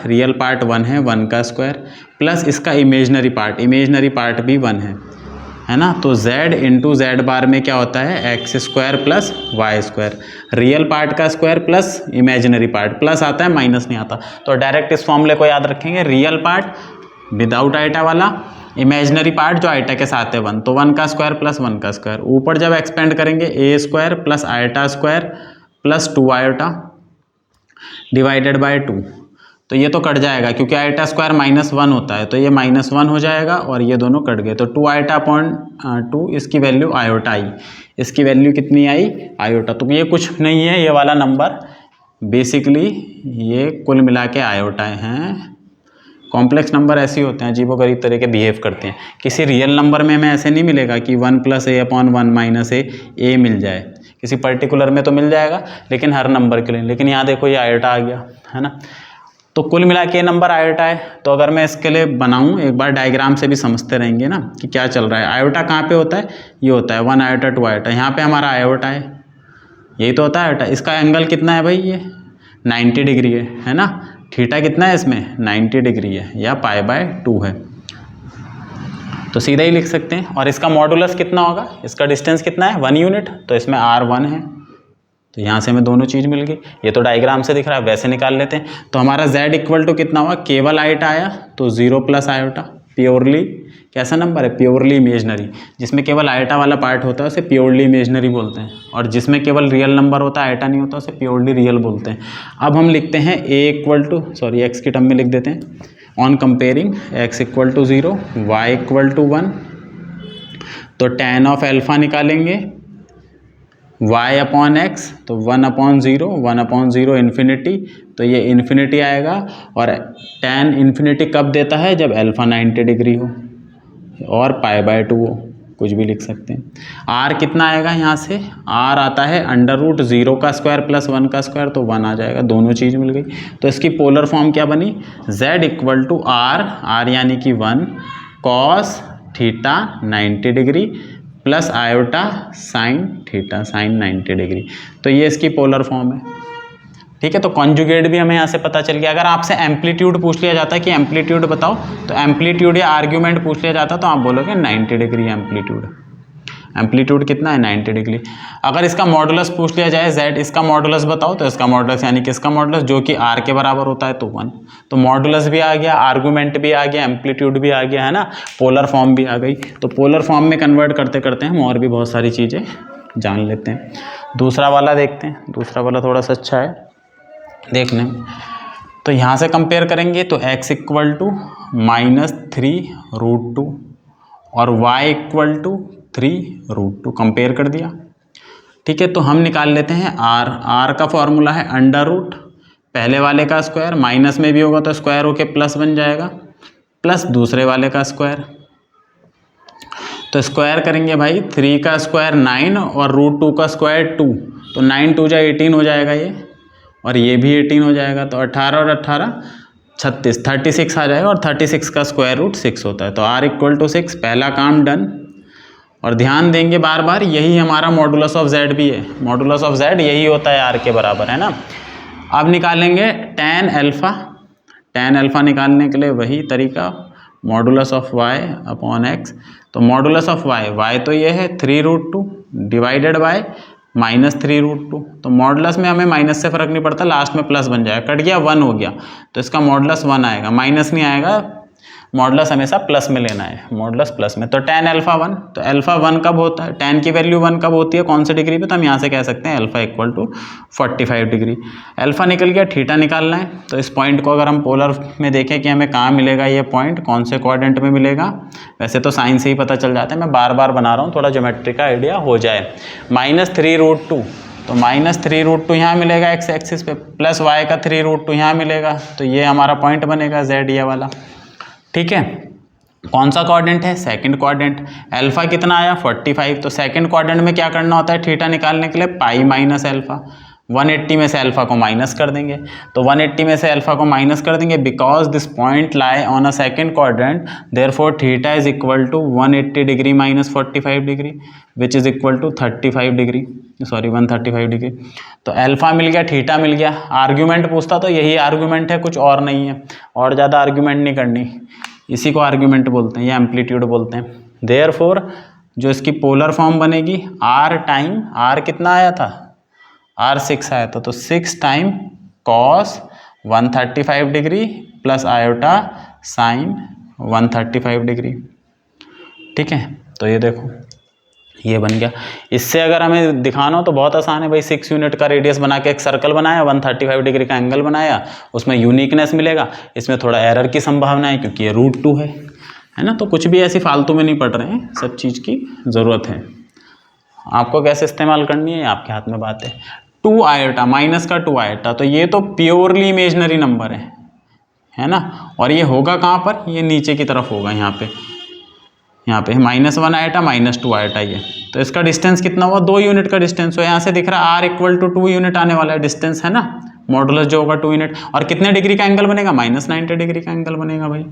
Speaker 1: 1 है, 1 का स्क्वायर, प्लस इसका इमेजनरी पार्ट भी 1 है ना। तो z इंटू जेड बार में क्या होता है, x square plus y square, real part का square plus imaginary part, plus आता है माइनस नहीं आता। तो डायरेक्ट इस फॉर्मूले को याद रखेंगे, रियल पार्ट विदाउट आइटा वाला, इमेजिनरी पार्ट जो आइटा के साथ है 1, तो 1 का स्क्वायर प्लस 1 का स्क्वायर। ऊपर जब एक्सपेंड करेंगे a square plus iota square plus 2 iota divided by 2, तो ये तो कट जाएगा क्योंकि आइटा स्क्वायर -1 होता है, तो ये -1 हो जाएगा और ये दोनों कट गए। तो 2 आइटा अपॉन 2, इसकी वैल्यू आयोटा आई, इसकी वैल्यू कितनी आई, आयोटा। तो ये कुछ नहीं है, ये वाला नंबर बेसिकली ये कुल मिला के आयोटा हैं। कॉम्प्लेक्स नंबर ऐसे होते हैं, अजीबोगरीब तरीके बिहेव करते हैं। किसी रियल नंबर में हमें ऐसे नहीं मिलेगा कि 1 प्लस ए अपॉन 1 माइनस ए मिल जाए, किसी पर्टिकुलर में तो मिल जाएगा लेकिन हर नंबर के लिए। लेकिन यहाँ देखो ये आयोटा आ गया है ना, तो कुल मिला के नंबर आयोटा है। तो अगर मैं इसके लिए बनाऊं, एक बार डायग्राम से भी समझते रहेंगे ना कि क्या चल रहा है। आयोटा कहाँ पे होता है, ये होता है 1 आयोटा 2 आयोटा, यहाँ पे हमारा आयोटा है, यही तो होता है आयोटा। इसका एंगल कितना है भाई, ये 90 डिग्री है ना। थीटा कितना है इसमें, 90 डिग्री है या π/2 है, तो सीधा ही लिख सकते हैं। और इसका मॉडुलस कितना होगा, इसका डिस्टेंस कितना है 1 यूनिट, तो इसमें r1 है, तो यहाँ से हमें दोनों चीज़ मिल गई। ये तो डायग्राम से दिख रहा है, वैसे निकाल लेते हैं। तो हमारा z इक्वल टू कितना हुआ, केवल आयोटा आया तो 0 प्लस आयोटा, प्योरली कैसा नंबर है, प्योरली इमेजनरी। जिसमें केवल आयोटा वाला पार्ट होता है उसे प्योरली इमेजनरी बोलते हैं, और जिसमें केवल रियल नंबर होता है, आयोटा नहीं होता, उसे प्योरली रियल बोलते हैं। अब हम लिखते हैं x की टर्म में लिख देते हैं, on comparing x equal to 0 y equal to 1, तो tan ऑफ एल्फा निकालेंगे y अपॉन एक्स, तो 1/0 इन्फिनिटी, तो ये इन्फिनिटी आएगा। और tan इन्फिनिटी कब देता है, जब अल्फा 90 डिग्री हो और π/2 हो, कुछ भी लिख सकते हैं। r कितना आएगा, यहाँ से r आता है √0 का स्क्वायर प्लस 1 का स्क्वायर, तो 1 आ जाएगा, दोनों चीज़ मिल गई। तो इसकी पोलर फॉर्म क्या बनी, z इक्वल टू r यानी कि 1 cos theta 90 degree plus iota sine theta sine 90 degree, तो ये इसकी पोलर फॉर्म है। ठीक है, तो कॉन्जुगेट भी हमें यहाँ से पता चल गया। अगर आपसे एम्पलीट्यूड पूछ लिया जाता है कि एम्पलीट्यूड बताओ, तो एम्पलीट्यूड या आर्ग्यूमेंट पूछ लिया जाता तो आप बोलोगे 90 डिग्री एम्पलीट्यूड। एम्पलीट्यूड कितना है, 90 डिग्री। अगर इसका मॉडुलस पूछ लिया जाए z, इसका मॉडुलस बताओ, तो इसका मॉडुलस यानी कि इसका मॉडुलस जो कि r के बराबर होता है तो 1। तो मॉडुलस भी आ गया, आर्गूमेंट भी आ गया, एम्पलीट्यूड भी आ गया है ना, पोलर फॉर्म भी आ गई। तो पोलर फॉर्म में कन्वर्ट करते करते हम और भी बहुत सारी चीज़ें जान लेते हैं। दूसरा वाला देखते हैं, दूसरा वाला थोड़ा सा अच्छा है देखने में। तो यहाँ से कंपेयर करेंगे तो x इक्वल टू -3√2 और y इक्वल टू 3√2 कंपेयर कर दिया। ठीक है, तो हम निकाल लेते हैं r का फॉर्मूला है √ पहले वाले का स्क्वायर, माइनस में भी होगा तो स्क्वायर होके प्लस बन जाएगा, प्लस दूसरे वाले का स्क्वायर। तो स्क्वायर करेंगे भाई, 3 का स्क्वायर 9 और √2 का स्क्वायर 2, तो 9 2 जा 18 हो जाएगा ये, और ये भी 18 हो जाएगा। तो 18 और 18 36, 36 आ जाएगा, और 36 का स्क्वायर रूट 6 होता है। तो r इक्वल टू 6, पहला काम डन। और ध्यान देंगे बार बार, यही हमारा मॉडुलस ऑफ z भी है, मॉडुलस ऑफ z यही होता है r के बराबर, है ना। अब निकालेंगे tan अल्फ़ा निकालने के लिए वही तरीका, modulus of y upon x। तो मॉडुलस ऑफ y तो ये है 3√2 डिवाइडेड बाय -3√2। तो मॉडुलस में हमें माइनस से फ़र्क नहीं पड़ता, लास्ट में प्लस बन जाएगा, कट गया 1 हो गया, तो इसका मॉडुलस 1 आएगा, माइनस नहीं आएगा। मॉडुलस हमेशा प्लस में लेना है, मॉडुलस प्लस में। तो tan अल्फा 1, तो अल्फा 1 कब होता है, tan की वैल्यू 1 कब होती है, कौन से डिग्री पे, तो हम यहाँ से कह सकते हैं alpha equal to 45 degree. Alpha निकल गया, थीटा निकालना है। तो इस पॉइंट को अगर हम पोलर में देखें कि हमें कहाँ मिलेगा ये पॉइंट, कौन से क्वाड्रेंट में मिलेगा, वैसे तो साइन से ही पता चल जाता है, मैं बार बार बना रहा हूँ थोड़ा ज्योमेट्री का आइडिया हो जाए। -3√2, तो -3√2 यहाँ मिलेगा एक्स एक्सिस पे, प्लस वाई का 3√2 यहाँ मिलेगा, तो ये हमारा पॉइंट बनेगा जेड ये वाला। ठीक है, कौन सा क्वाड्रेंट है, सेकंड क्वाड्रेंट। अल्फा कितना आया 45, तो सेकंड क्वाड्रेंट में क्या करना होता है थीटा निकालने के लिए, पाई माइनस अल्फा। 180 में से अल्फा को माइनस कर देंगे, तो 180 में से अल्फा को माइनस कर देंगे, because this point lie on a second quadrant, therefore theta is equal to 180 degree minus 45 degree which is equal to 35 degree, sorry 135 degree. तो अल्फा मिल गया, थीटा मिल गया। आर्ग्यूमेंट पूछता तो यही आर्ग्यूमेंट है, कुछ और नहीं है, और ज़्यादा आर्ग्यूमेंट नहीं करनी, इसी को आर्ग्यूमेंट बोलते हैं या एम्पलीट्यूड बोलते हैं। देयरफॉर जो इसकी पोलर फॉर्म बनेगी, आर टाइम, आर कितना आया था, आर 6 आया था, तो 6 time cos 135 degree plus iota sign 135 degree. ठीक है, तो ये देखो ये बन गया। इससे अगर हमें दिखाना हो तो बहुत आसान है भाई, 6 यूनिट का रेडियस बना के एक सर्कल बनाया, 135 डिग्री का एंगल बनाया, उसमें यूनिकनेस मिलेगा। इसमें थोड़ा एरर की संभावना है क्योंकि ये √2 है ना, तो कुछ भी ऐसी फालतू में नहीं पढ़ रहे हैं, सब चीज़ की ज़रूरत है। आपको कैसे इस्तेमाल करनी है आपके हाथ में बात है। 2 आयोटा, माइनस का 2 आयोटा, तो ये तो प्योरली इमेजनरी नंबर है ना, और ये होगा कहाँ पर, ये नीचे की तरफ होगा, यहाँ पे -1 आयोटा -2 आयोटा ये। तो इसका डिस्टेंस कितना हुआ, 2 यूनिट का डिस्टेंस हो, यहाँ से दिख रहा है r इक्वल टू 2 यूनिट आने वाला है डिस्टेंस, है ना, मॉडुलस जो होगा 2 यूनिट, और कितने डिग्री का एंगल बनेगा, -90 डिग्री का एंगल बनेगा भाई।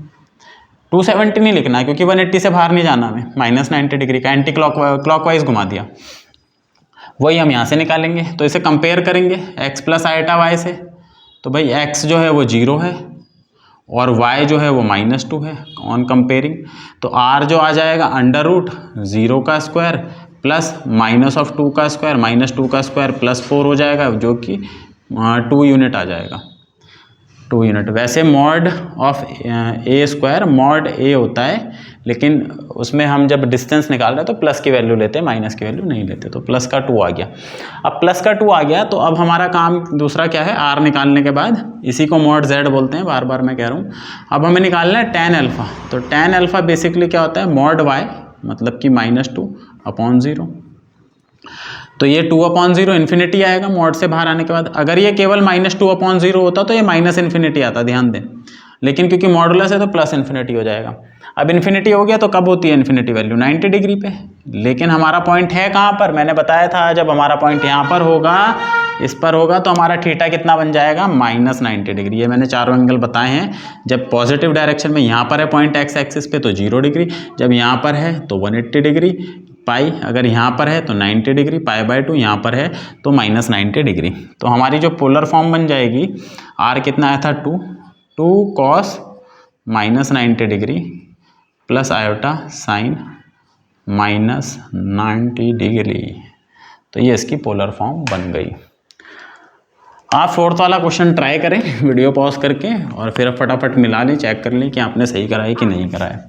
Speaker 1: 270 नहीं लिखना है क्योंकि 180 से बाहर नहीं जाना हमें, -90 डिग्री का एंटी क्लॉकवाइज घुमा दिया, वही हम यहाँ से निकालेंगे। तो इसे कंपेयर करेंगे x प्लस आयोटा वाई से, तो भाई x जो है वो 0 है और y जो है वो -2 है ऑन कंपेयरिंग। तो r जो आ जाएगा √0 का स्क्वायर प्लस -2 का स्क्वायर, -2 का स्क्वायर प्लस 4 हो जाएगा, जो कि 2 यूनिट आ जाएगा, 2 यूनिट। वैसे mod of a square mod a होता है, लेकिन उसमें हम जब डिस्टेंस निकाल रहे हैं तो प्लस की वैल्यू लेते हैं, माइनस की वैल्यू नहीं लेते, तो प्लस का 2 आ गया। अब प्लस का 2 आ गया तो अब हमारा काम दूसरा क्या है, आर निकालने के बाद, इसी को मॉड जेड बोलते हैं, बार बार मैं कह रहा हूँ। अब हमें निकालना है tan अल्फा, तो tan अल्फा बेसिकली क्या होता है, मॉड वाई, मतलब कि -2/0। तो ये 2/0 इन्फिनिटी आएगा मॉड से बाहर आने के बाद। अगर ये केवल -2/0 होता तो ये -इन्फिनिटी आता, ध्यान दें, लेकिन क्योंकि मॉडुलस है तो +इन्फिनिटी हो जाएगा। अब इन्फिनिटी हो गया तो कब होती है इन्फिनिटी वैल्यू, 90 डिग्री पे। लेकिन हमारा पॉइंट है कहाँ पर, मैंने बताया था जब हमारा पॉइंट यहाँ पर होगा, इस पर होगा, तो हमारा थीटा कितना बन जाएगा, -90 डिग्री। ये मैंने चारों एंगल बताए हैं। जब पॉजिटिव डायरेक्शन में यहाँ पर है पॉइंट एक्स एक्सिस पे तो 0 डिग्री, जब यहाँ पर है तो 180 डिग्री, पाई अगर यहाँ पर है तो 90 डिग्री, π/2 यहाँ पर है तो -90 डिग्री। तो हमारी जो पोलर फॉर्म बन जाएगी, r कितना आया था 2 cos -90 degree plus iota sign -90 degree, तो ये इसकी पोलर फॉर्म बन गई। आप 4th वाला क्वेश्चन ट्राई करें वीडियो पॉज करके, और फिर फटाफट मिला लें, चेक कर लें कि आपने सही करा है कि नहीं करा है।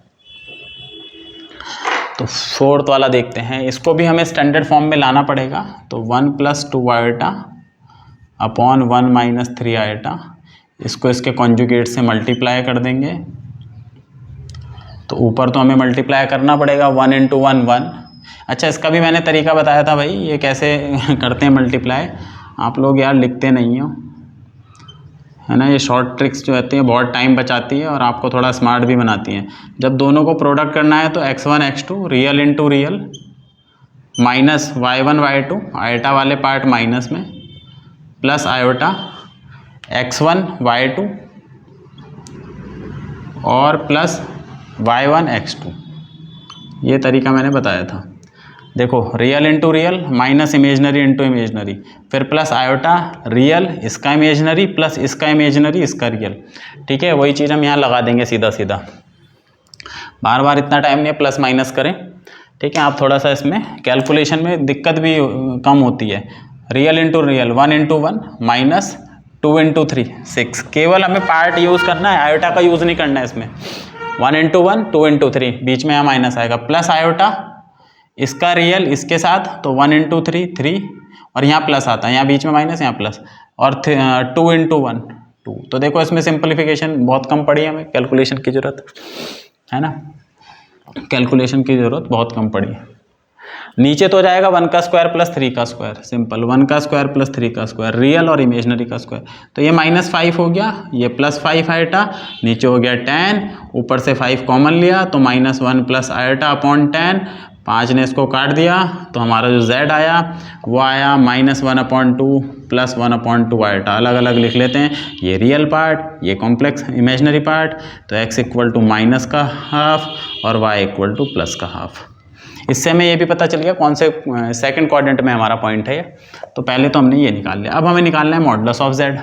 Speaker 1: तो 4th वाला देखते हैं, इसको भी हमें स्टैंडर्ड फॉर्म में लाना पड़ेगा। तो 1 + 2 आयोटा अपॉन 1 - 3 आयोटा, इसको इसके कॉन्जुगेट से मल्टीप्लाई कर देंगे। तो ऊपर तो हमें मल्टीप्लाई करना पड़ेगा, 1 × 1 1। अच्छा, इसका भी मैंने तरीका बताया था भाई, ये कैसे करते हैं मल्टीप्लाई, आप लोग यार लिखते नहीं हो, है ना। ये शॉर्ट ट्रिक्स जो रहती हैं बहुत टाइम बचाती है और आपको थोड़ा स्मार्ट भी बनाती हैं। जब दोनों को प्रोडक्ट करना है तो x1 x2 real into real minus y1 y2 iota वाले पार्ट माइनस में प्लस आयोटा x1 y2 और प्लस y1 x2, ये तरीका मैंने बताया था। देखो, real into real minus imaginary into imaginary, फिर प्लस आयोटा रियल इसका इमेजनरी प्लस इसका इमेजनरी इसका रियल। ठीक है, वही चीज़ हम यहाँ लगा देंगे सीधा सीधा, बार बार इतना टाइम नहीं है प्लस माइनस करें। ठीक है, आप थोड़ा सा इसमें कैलकुलेशन में दिक्कत भी कम होती है। रियल इंटू रियल 1 × 1 -2 × 3 6, केवल हमें पार्ट यूज़ करना है, आयोटा का यूज़ नहीं करना है इसमें। 1 इंटू 1 2 इंटू 3, बीच में यहाँ माइनस आएगा, प्लस आयोटा इसका रियल इसके साथ, तो 1 इंटू 3 3, और यहाँ प्लस आता है, यहाँ बीच में माइनस यहाँ प्लस, और 2 इंटू 1 2। तो देखो इसमें सिंप्लीफिकेशन बहुत कम पड़ी हमें, कैलकुलेशन की ज़रूरत है ना, कैलकुलेशन की ज़रूरत बहुत कम पड़ी है। नीचे तो जाएगा 1 का स्क्वायर प्लस 3 का स्क्वायर, सिंपल 1 का स्क्वायर प्लस 3 का स्क्वायर, रियल और इमेजनरी का स्क्वायर, तो ये -5 हो गया, ये +5 आयोटा, नीचे हो गया 10, ऊपर से 5 कॉमन लिया तो -1 प्लस आयोटा अपॉन 10, 5 ने इसको काट दिया तो हमारा जो z आया वो आया -1/2 प्लस 1/2 आयोटा। अलग अलग लिख लेते हैं, ये रियल पार्ट, ये कॉम्प्लेक्स इमेजनरी पार्ट, तो x इक्वल टू माइनस का हाफ और y इक्वल टू प्लस का हाफ। इससे हमें ये भी पता चल गया कौन से सेकंड क्वाड्रेंट में हमारा पॉइंट है। तो पहले तो हमने ये निकाल लिया, अब हमें निकालना है modulus of z।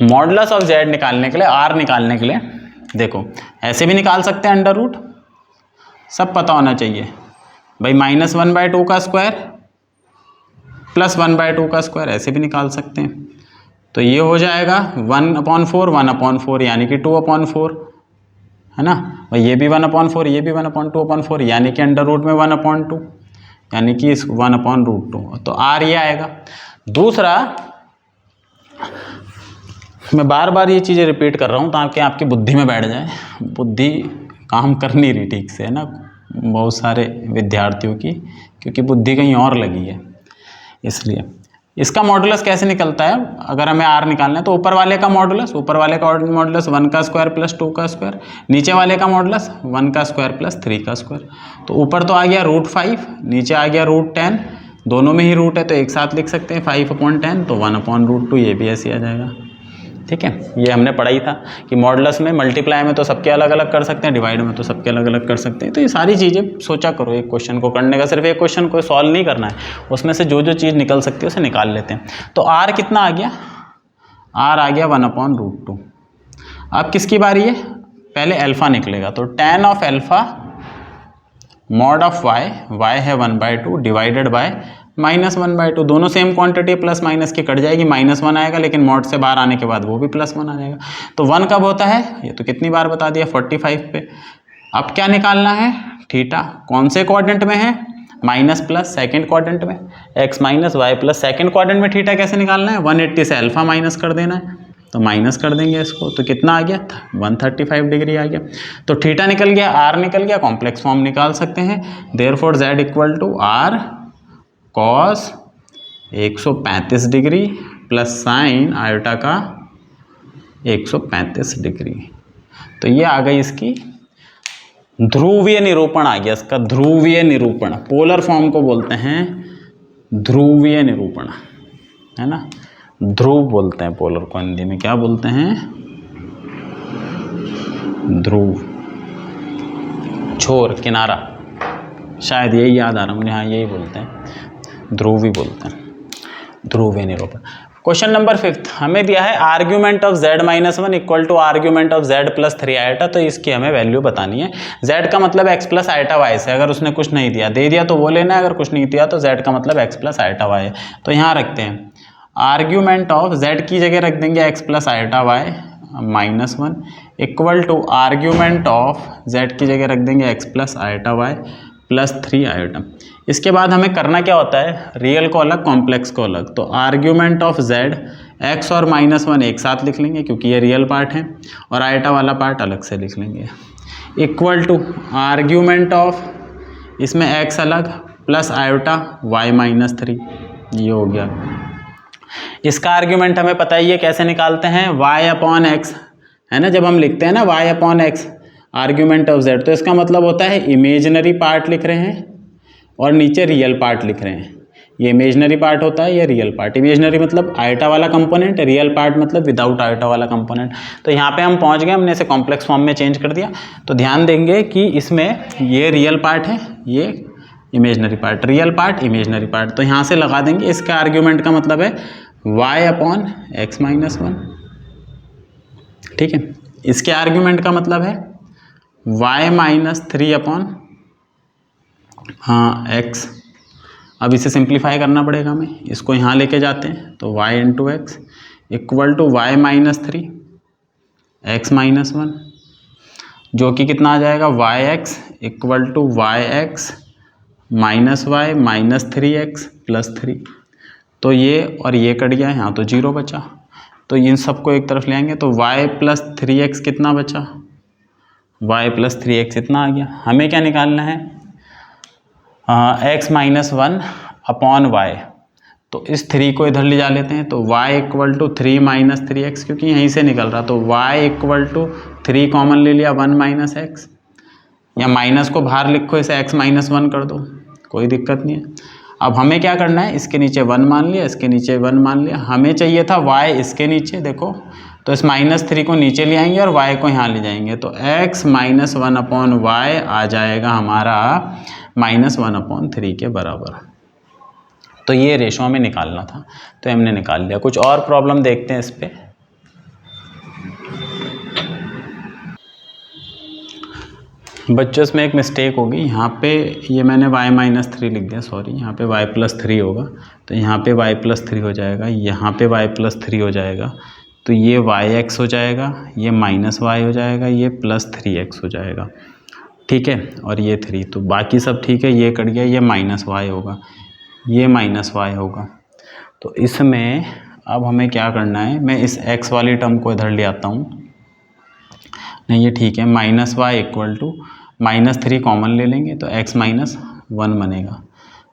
Speaker 1: Modulus of z निकालने के लिए, r निकालने के लिए, देखो ऐसे भी निकाल सकते हैं अंडर रूट, सब पता होना चाहिए भाई, -1/2 का स्क्वायर प्लस 1/2 का स्क्वायर, ऐसे भी निकाल सकते हैं। तो ये हो जाएगा 1/4 1/4 यानी कि 2/4, है ना, और ये भी 1/4, ये भी 1/2/4 यानी कि अंडर रूट में 1/2 यानी कि 1/√2, तो r ये आएगा। दूसरा, मैं बार बार ये चीज़ें रिपीट कर रहा हूँ ताकि आपकी बुद्धि में बैठ जाए, बुद्धि काम कर नहीं रही ठीक से, है ना, बहुत सारे विद्यार्थियों की, क्योंकि बुद्धि कहीं और लगी है, इसलिए। इसका मॉडुलस कैसे निकलता है, अगर हमें r निकालना है तो ऊपर वाले का मॉडुलस 1 का स्क्वायर प्लस 2 का स्क्वायर, नीचे वाले का मॉडुलस 1 का स्क्वायर प्लस 3 का स्क्वायर। तो ऊपर तो आ गया √5, नीचे आ गया √10, दोनों में ही रूट है तो एक साथ लिख सकते हैं 5/10, तो 1/√2, ये भी ऐसे आ जाएगा। ठीक है, ये हमने पढ़ा ही था कि मॉडुलस में मल्टीप्लाई में तो सबके अलग अलग कर सकते हैं, डिवाइड में तो सबके अलग अलग कर सकते हैं। तो ये सारी चीज़ें सोचा करो, एक क्वेश्चन को करने का सिर्फ एक क्वेश्चन को सॉल्व नहीं करना है, उसमें से जो जो चीज़ निकल सकती है उसे निकाल लेते हैं। तो r कितना आ गया, r आ गया 1/√2। अब किसकी बारी है, पहले अल्फ़ा निकलेगा, तो tan of alpha mod of y है 1/2 डिवाइडेड बाय -1/2, दोनों सेम क्वांटिटी, प्लस माइनस की कट जाएगी, -1 आएगा, लेकिन मॉड से बाहर आने के बाद वो भी +1 आ जाएगा। तो 1 कब होता है, ये तो कितनी बार बता दिया, 45 पे। अब क्या निकालना है, थीटा, कौन से क्वाड्रेंट में है, माइनस प्लस सेकेंड क्वाड्रेंट में, x minus y plus second quadrant में थीटा कैसे निकालना है, 180 से अल्फा माइनस कर देना है, तो माइनस कर देंगे इसको, तो कितना आ गया, 135 डिग्री आ गया। तो थीटा निकल गया, r निकल गया, कॉम्प्लेक्स फॉर्म निकाल सकते हैं, therefore z equal to r cos 135 degree plus sine iota का 135 डिग्री। तो ये आ गई इसकी ध्रुवीय निरूपण, आ गया इसका ध्रुवीय निरूपण, पोलर फॉर्म को बोलते हैं ध्रुवीय निरूपण, है ना, ध्रुव बोलते हैं पोलर को हिंदी में, क्या बोलते हैं, ध्रुव, छोर, किनारा, शायद यही याद आ रहा मुझे, हाँ यही बोलते हैं, ध्रुवी बोलते हैं, ध्रुवीय निरूपण। क्वेश्चन नंबर 5 हमें दिया है argument of z-1 equal to argument of z plus 3 iota, तो इसकी हमें वैल्यू बतानी है। z का मतलब x प्लस आयोटा y से, अगर उसने कुछ नहीं दिया, दे दिया तो वो लेना है, अगर कुछ नहीं दिया तो z का मतलब x प्लस आयोटा y है। तो यहाँ रखते हैं आर्ग्यूमेंट ऑफ z की जगह रख देंगे x plus iota y -1 equal to argument of z की जगह रख देंगे x plus iota y plus 3 iota. इसके बाद हमें करना क्या होता है, रियल को अलग कॉम्प्लेक्स को अलग, तो आर्ग्यूमेंट ऑफ z x और -1 एक साथ लिख लेंगे क्योंकि ये रियल पार्ट है, और आयोटा वाला पार्ट अलग से लिख लेंगे, इक्वल टू आर्ग्यूमेंट ऑफ, इसमें x अलग प्लस आयोटा y -3, ये हो गया। इसका आर्ग्यूमेंट हमें पता ही है कैसे निकालते हैं, y/x, है ना, जब हम लिखते हैं ना y/x आर्ग्यूमेंट ऑफ z, तो इसका मतलब होता है इमेजनरी पार्ट लिख रहे हैं और नीचे रियल पार्ट लिख रहे हैं। ये इमेजनरी पार्ट होता है, ये रियल पार्ट। इमेजनरी मतलब आयोटा वाला कंपोनेंट, रियल पार्ट मतलब विदाउट आयोटा वाला कंपोनेंट। तो यहाँ पे हम पहुँच गए, हमने इसे कॉम्प्लेक्स फॉर्म में चेंज कर दिया। तो ध्यान देंगे कि इसमें ये रियल पार्ट है, ये imaginary part, real part imaginary part, तो यहाँ से लगा देंगे। इसका आर्ग्यूमेंट का मतलब है y/x -1, ठीक है। इसके आर्ग्यूमेंट का मतलब है y -3 x। अब इसे सिंप्लीफाई करना पड़ेगा हमें, इसको यहाँ लेके जाते हैं, तो y × x equal to y -3 x -1। जो कि कितना आ जाएगा y x equal to y x minus y minus 3x plus 3। तो ये और ये कट गया, यहाँ तो 0 बचा, तो इन सबको एक तरफ ले आएंगे तो y प्लस 3x कितना बचा, y प्लस 3x इतना आ गया। हमें क्या निकालना है, x माइनस 1 अपॉन वाई। तो इस 3 को इधर ले जा लेते हैं, तो y equal to 3 minus 3x, क्योंकि यहीं से निकल रहा, तो y इक्वल टू 3 कॉमन ले लिया 1 माइनस एक्स, या माइनस को बाहर लिखो, इसे x माइनस 1 कर दो, कोई दिक्कत नहीं है। अब हमें क्या करना है, इसके नीचे 1 मान लिया, इसके नीचे 1 मान लिया, हमें चाहिए था y इसके नीचे, देखो तो इस -3 को नीचे ले आएंगे और y को यहाँ ले जाएंगे, तो x माइनस 1 अपॉन वाई आ जाएगा हमारा -1/3 के बराबर। तो ये रेशो हमें निकालना था, तो हमने निकाल लिया। कुछ और प्रॉब्लम देखते हैं इस पर। बच्चों इसमें एक मिस्टेक होगी, यहाँ पे ये मैंने y-3 लिख दिया, सॉरी, यहाँ पे y+3 होगा, तो यहाँ पे y+3 हो जाएगा, यहाँ पे y+3 हो जाएगा, तो ये yx हो जाएगा, ये -y हो जाएगा, ये +3x हो जाएगा, ठीक है, और ये 3, तो बाकी सब ठीक है, ये कट गया, ये -y होगा, ये -y होगा। तो इसमें अब हमें क्या करना है, मैं इस x वाली टर्म को इधर ले आता हूँ, नहीं ये ठीक है, -y इक्वल टू -3 कॉमन ले लेंगे तो x माइनस 1 बनेगा,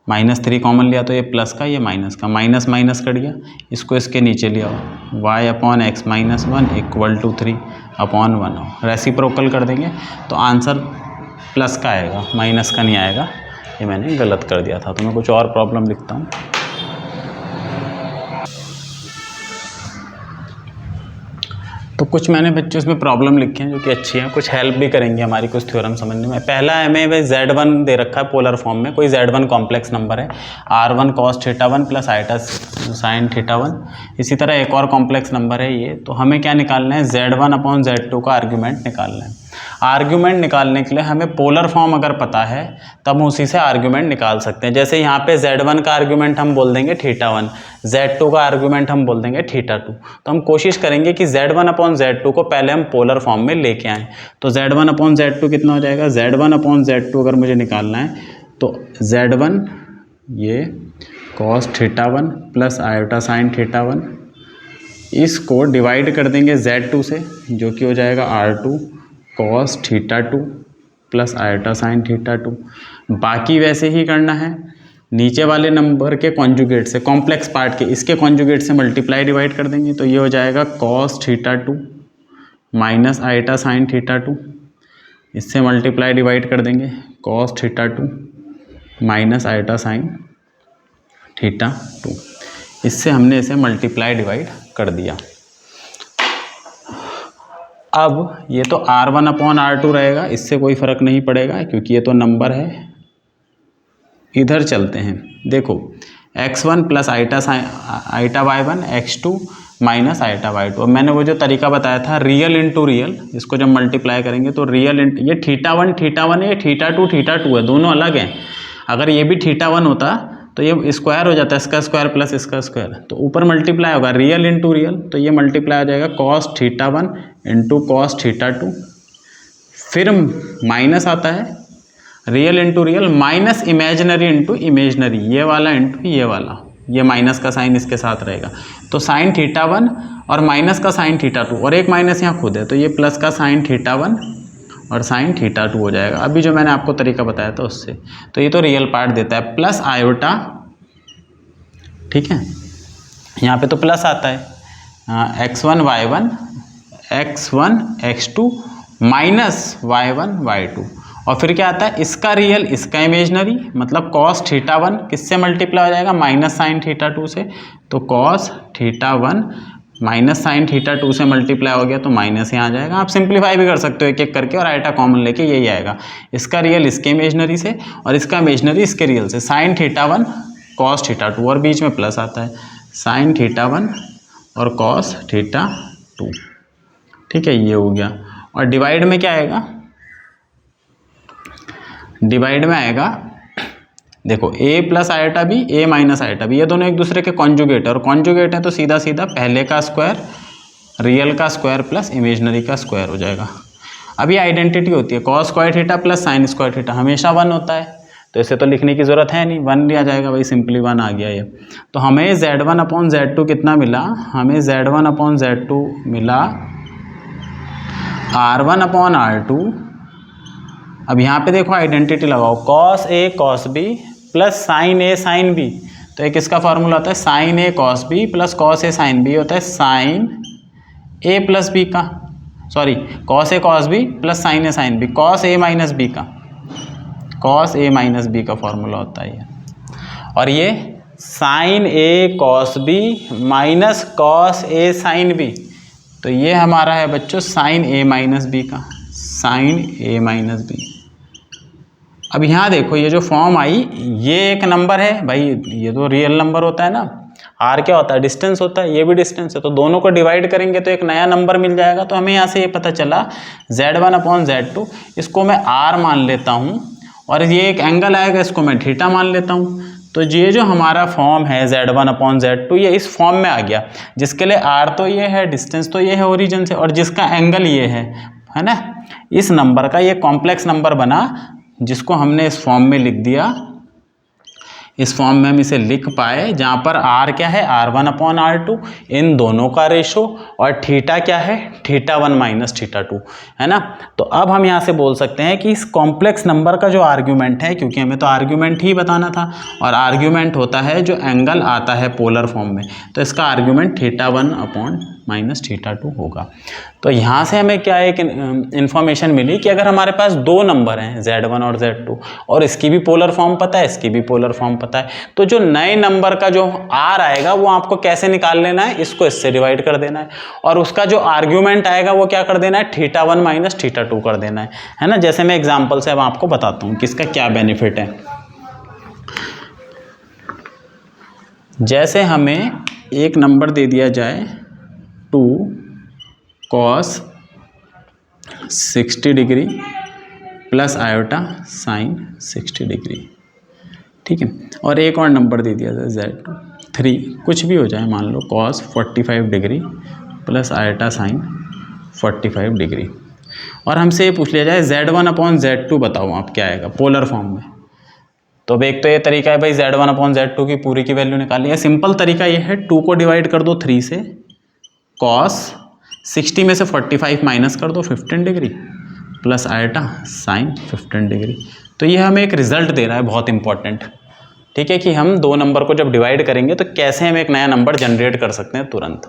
Speaker 1: -3 कॉमन लिया तो ये प्लस का, ये माइनस का, माइनस माइनस कट गया, इसको इसके नीचे ले आओ, y upon x minus 1 equal to 3 upon 1, reciprocal कर देंगे तो आंसर प्लस का आएगा, माइनस का नहीं आएगा, ये मैंने गलत कर दिया था। तो मैं कुछ और प्रॉब्लम लिखता हूँ। तो कुछ मैंने बच्चों इसमें प्रॉब्लम लिखे हैं जो कि अच्छी हैं, कुछ हेल्प भी करेंगे हमारी कुछ थ्योरम समझने में। पहला हमें भाई Z1 दे रखा है पोलर फॉर्म में, कोई Z1 कॉम्प्लेक्स नंबर है, R1 cos θ1 plus iota sign θ1। इसी तरह एक और कॉम्प्लेक्स नंबर है ये, तो हमें क्या निकालना है, Z1 अपॉन Z2 का आर्ग्यूमेंट निकालना है। आर्ग्यूमेंट निकालने के लिए हमें पोलर फॉर्म अगर पता है तब हम उसी से आर्ग्यूमेंट निकाल सकते हैं। जैसे यहाँ पे Z1 का आर्ग्यूमेंट हम बोल देंगे θ1, Z2 का आर्ग्यूमेंट हम बोल देंगे θ2। तो हम कोशिश करेंगे कि Z1 अपॉन Z2 को पहले हम पोलर फॉर्म में लेके आएँ। तो Z1 अपॉन Z2 कितना हो जाएगा, Z1 अपॉन Z2 अगर मुझे निकालना है तो Z1 ये cos θ1 प्लस आयोटा साइन θ1, इसको डिवाइड कर देंगे Z2 से, जो कि हो जाएगा R2 cos θ2 plus iota sign θ2। बाकी वैसे ही करना है, नीचे वाले नंबर के कॉन्जुगेट से, कॉम्प्लेक्स पार्ट के, इसके कॉन्जुगेट से मल्टीप्लाई डिवाइड कर देंगे, तो ये हो जाएगा cos θ2 माइनस आयोटा साइन θ2, इससे मल्टीप्लाई डिवाइड कर देंगे cos θ2 माइनस आयोटा साइन θ2, इससे हमने इसे मल्टीप्लाई डिवाइड कर दिया। अब ये तो R1 अपॉन R2 रहेगा, इससे कोई फ़र्क नहीं पड़ेगा क्योंकि ये तो नंबर है। इधर चलते हैं, देखो x1 plus iota y1 x2 minus iota y2। अब मैंने वो जो तरीका बताया था रियल इंटू रियल, इसको जब मल्टीप्लाई करेंगे तो रियल ये θ1 है, ये θ2 है, दोनों अलग हैं। अगर ये भी θ1 होता तो ये स्क्वायर हो जाता है, इसका स्क्वायर प्लस इसका स्क्वायर, तो ऊपर मल्टीप्लाई होगा रियल इंटू रियल, तो ये मल्टीप्लाई हो जाएगा cos θ1 इंटू cos θ2, फिर माइनस आता है real into real minus imaginary into imaginary, ये वाला इंटू ये वाला, ये माइनस का साइन इसके साथ रहेगा, तो साइन θ1 और माइनस का साइन θ2, और एक माइनस यहाँ खुद है, तो ये प्लस का साइन θ1 और साइन θ2 हो जाएगा। अभी जो मैंने आपको तरीका बताया था उससे, तो ये तो रियल पार्ट देता है प्लस आयोटा, ठीक है, यहाँ पे तो प्लस आता है x1 y1 x1 x2 minus y1 y2, और फिर क्या आता है इसका रियल इसका इमेजनरी, मतलब cos θ1 किससे मल्टीप्लाई हो जाएगा, माइनस साइन θ2 से, तो cos θ1 माइनस साइन θ2 से मल्टीप्लाई हो गया तो माइनस यहाँ आ जाएगा। आप सिंप्लीफाई भी कर सकते हो एक एक करके, और आइटा कॉमन लेके यही आएगा, इसका रियल इसके इमेजनरी से और इसका इमेजनरी इसके रियल से, साइन θ1 cos θ2, और बीच में प्लस आता है साइन θ1 और cos θ2, ठीक है, ये हो गया। और डिवाइड में क्या आएगा, डिवाइड में आएगा, देखो a plus iota b a minus iota b, ये दोनों एक दूसरे के कॉन्जुगेट है, और कॉन्जुगेट है तो सीधा सीधा पहले का स्क्वायर रियल का स्क्वायर प्लस इमेजनरी का स्क्वायर हो जाएगा। अब ये आइडेंटिटी होती है, cos square theta plus sine square theta हमेशा 1 होता है, तो इसे तो लिखने की ज़रूरत है नहीं, 1 लिया जाएगा भाई, सिंपली 1 आ गया ये। तो हमें Z1/Z2 कितना मिला, हमें Z1/Z2 मिला R1/R2। अब यहाँ पे देखो आइडेंटिटी लगाओ, cos A cos B plus sign A sine B, तो एक इसका फॉर्मूला होता है sign A cos B plus cos A sine B होता है साइन ए प्लस बी का, sorry cos A cos B plus sign A sine B, cos A minus B का, cos A minus B का formula होता है ये। और ये sign A cos B minus cos A sine B, तो ये हमारा है बच्चों साइन ए माइनस बी का, साइन ए माइनस बी। अब यहाँ देखो ये जो फॉर्म आई, ये एक नंबर है भाई, ये तो रियल नंबर होता है ना, आर क्या होता है, डिस्टेंस होता है, ये भी डिस्टेंस है, तो दोनों को डिवाइड करेंगे तो एक नया नंबर मिल जाएगा। तो हमें यहाँ से ये पता चला Z1/Z2, इसको मैं R मान लेता हूँ, और ये एक एंगल आएगा, इसको मैं थीटा मान लेता हूँ। तो ये जो हमारा फॉर्म है Z1/Z2, ये इस फॉर्म में आ गया, जिसके लिए R तो ये है, डिस्टेंस तो ये है ओरिजिन से, और जिसका एंगल ये है ना, इस नंबर का ये कॉम्प्लेक्स नंबर बना, जिसको हमने इस फॉर्म में लिख दिया। इस फॉर्म में हम इसे लिख पाए, जहाँ पर R क्या है, R1/R2, इन दोनों का रेशो, और थीटा क्या है, θ1 माइनस θ2, है ना। तो अब हम यहाँ से बोल सकते हैं कि इस कॉम्प्लेक्स नंबर का जो आर्ग्यूमेंट है, क्योंकि हमें तो आर्ग्यूमेंट ही बताना था, और आर्ग्यूमेंट होता है जो एंगल आता है पोलर फॉर्म में, तो इसका आर्ग्यूमेंट θ1 माइनस θ2 होगा। तो यहाँ से हमें क्या एक इन्फॉर्मेशन मिली कि अगर हमारे पास दो नंबर हैं Z1 और Z2, और इसकी भी पोलर फॉर्म पता है, इसकी भी पोलर फॉर्म पता है, तो जो नए नंबर का जो R आएगा वो आपको कैसे निकाल लेना है, इसको इससे डिवाइड कर देना है, और उसका जो आर्ग्यूमेंट आएगा वो क्या कर देना है, θ1 माइनस θ2 कर देना है ना। जैसे मैं एग्जाम्पल से अब आपको बताता हूँ कि इसका क्या बेनिफिट है। जैसे हमें एक नंबर दे दिया जाए 2 cos 60 degree plus iota sign 60 degree, ठीक है। और एक और नंबर दे दिया जाए Z3, कुछ भी हो जाए, मान लो cos 45 degree plus iota sign 45 degree, और हमसे ये पूछ लिया जाए Z1/Z2 बताओ आप क्या आएगा पोलर फॉर्म में। तो अब एक तो ये तरीका है भाई Z1/Z2 की पूरी की वैल्यू निकालनी है। सिंपल तरीका ये है, 2 को डिवाइड कर दो 3 से, cos 60 में से 45 माइनस कर दो 15 degree plus iota sign 15 degree. तो ये हमें एक रिजल्ट दे रहा है बहुत इंपॉर्टेंट, ठीक है, कि हम दो नंबर को जब डिवाइड करेंगे तो कैसे हम एक नया नंबर जनरेट कर सकते हैं तुरंत,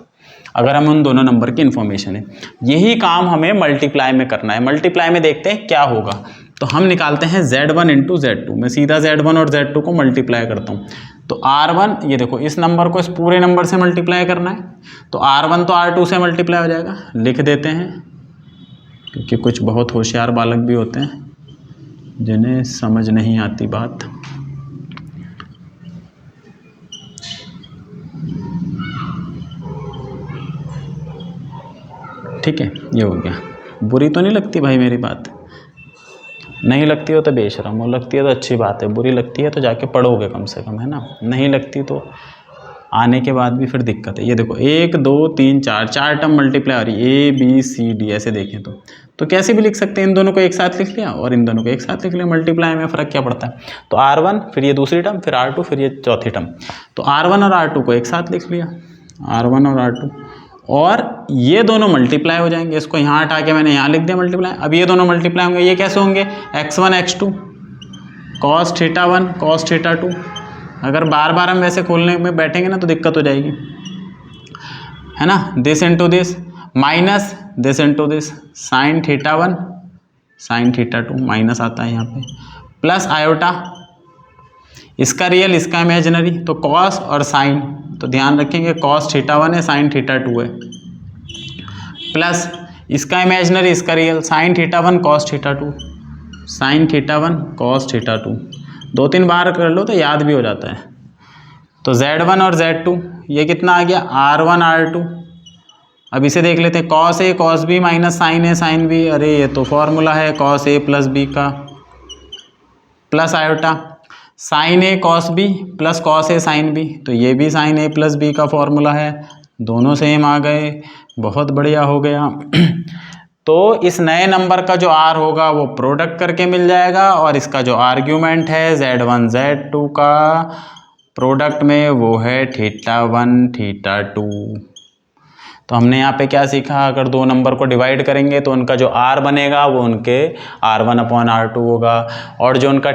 Speaker 1: अगर हम उन दोनों नंबर की इन्फॉर्मेशन है। यही काम हमें मल्टीप्लाई में करना है। मल्टीप्लाई में देखते हैं क्या होगा, तो हम निकालते हैं Z1 इंटू Z2। मैं सीधा Z1 और Z2 को मल्टीप्लाई करता हूँ, तो R1, ये देखो इस नंबर को इस पूरे नंबर से मल्टीप्लाई करना है, तो R1 तो R2 से मल्टीप्लाई हो जाएगा, लिख देते हैं, क्योंकि कुछ बहुत होशियार बालक भी होते हैं जिन्हें समझ नहीं आती बात। ठीक है, ये हो गया। बुरी तो नहीं लगती भाई मेरी बात, नहीं लगती हो तो बेशरम हो, लगती है तो अच्छी बात है, बुरी लगती है तो जाके पढ़ोगे कम से कम, है ना, नहीं लगती तो आने के बाद भी फिर दिक्कत है। ये देखो 1 2 3 4 टर्म मल्टीप्लाई हो रही है, ABCD ऐसे देखें तो कैसे भी लिख सकते हैं, इन दोनों को एक साथ लिख लिया और इन दोनों को एक साथ लिख लिया, मल्टीप्लाई में फ़र्क क्या पड़ता है। तो R1 फिर ये दूसरी टर्म, फिर R2 फिर ये चौथी टर्म, तो R1 और R2 को एक साथ लिख लिया, R1 और R2, और ये दोनों मल्टीप्लाई हो जाएंगे। इसको यहाँ हटा के मैंने यहाँ लिख दिया मल्टीप्लाई। अब ये दोनों मल्टीप्लाई होंगे, ये कैसे होंगे, x1 x2 cos θ1 cos θ2। अगर बार बार हम वैसे खोलने में बैठेंगे ना तो दिक्कत हो जाएगी, है ना। This into this minus this into this, sine θ1 sine θ2 minus आता है यहाँ पे, प्लस आयोटा, इसका रियल इसका इमेजिनरी, तो कॉस और साइन, तो ध्यान रखेंगे cos θ1 है साइन θ2 है, प्लस इसका इमेजिनरी इसका real, sine θ1 cos θ2 sine θ1 cos θ2, 2-3 बार कर लो तो याद भी हो जाता है। तो Z1 और Z2 ये कितना आ गया, R1 R2। अब इसे देख लेते हैं, cos A cos B minus sine A sine B, अरे ये तो फॉर्मूला है cos A प्लस B का, plus iota sine A cos B plus cos A sine B, तो ये भी साइन A प्लस B का फॉर्मूला है, दोनों सेम आ गए, बहुत बढ़िया हो गया। तो इस नए नंबर का जो r होगा वो प्रोडक्ट करके मिल जाएगा, और इसका जो आर्ग्यूमेंट है Z1 Z2 का प्रोडक्ट में वो है θ1 θ2। तो हमने यहाँ पे क्या सीखा, अगर दो नंबर को डिवाइड करेंगे तो उनका जो r बनेगा वो उनके R1/R2 होगा, और जो उनका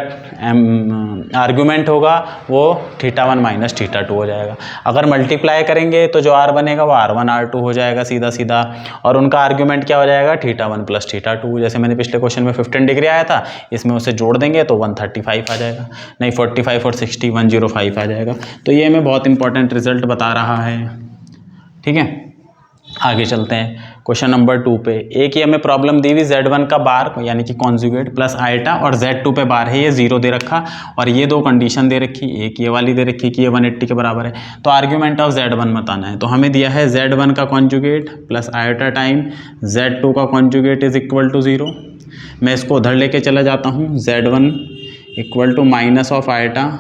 Speaker 1: आर्ग्यूमेंट होगा वो θ1 माइनस θ2 हो जाएगा। अगर मल्टीप्लाई करेंगे तो जो r बनेगा वो R1/R2 हो जाएगा सीधा सीधा, और उनका आर्ग्यूमेंट क्या हो जाएगा θ1 प्लस θ2। जैसे मैंने पिछले क्वेश्चन में 15 डिग्री आया था, इसमें उसे जोड़ देंगे तो 135 आ जाएगा, नहीं 45 और 60 105 आ जाएगा। तो ये हमें बहुत इंपॉर्टेंट रिजल्ट बता रहा है। ठीक है, आगे चलते हैं क्वेश्चन नंबर 2 पे। एक ही हमें प्रॉब्लम दी हुई Z1 का बार यानी कि कॉन्जुगेट प्लस आइटा, और Z2 पे बार है ये 0 दे रखा, और ये दो कंडीशन दे रखी, एक ये वाली दे रखी कि ये 180 के बराबर है। तो आर्ग्यूमेंट ऑफ Z1 बताना है। तो हमें दिया है Z1 का conjugate plus iota time Z2 का कॉन्जुगेट इज इक्वल टू 0। मैं इसको उधर लेके चला जाता हूँ, Z1 equal to minus of iota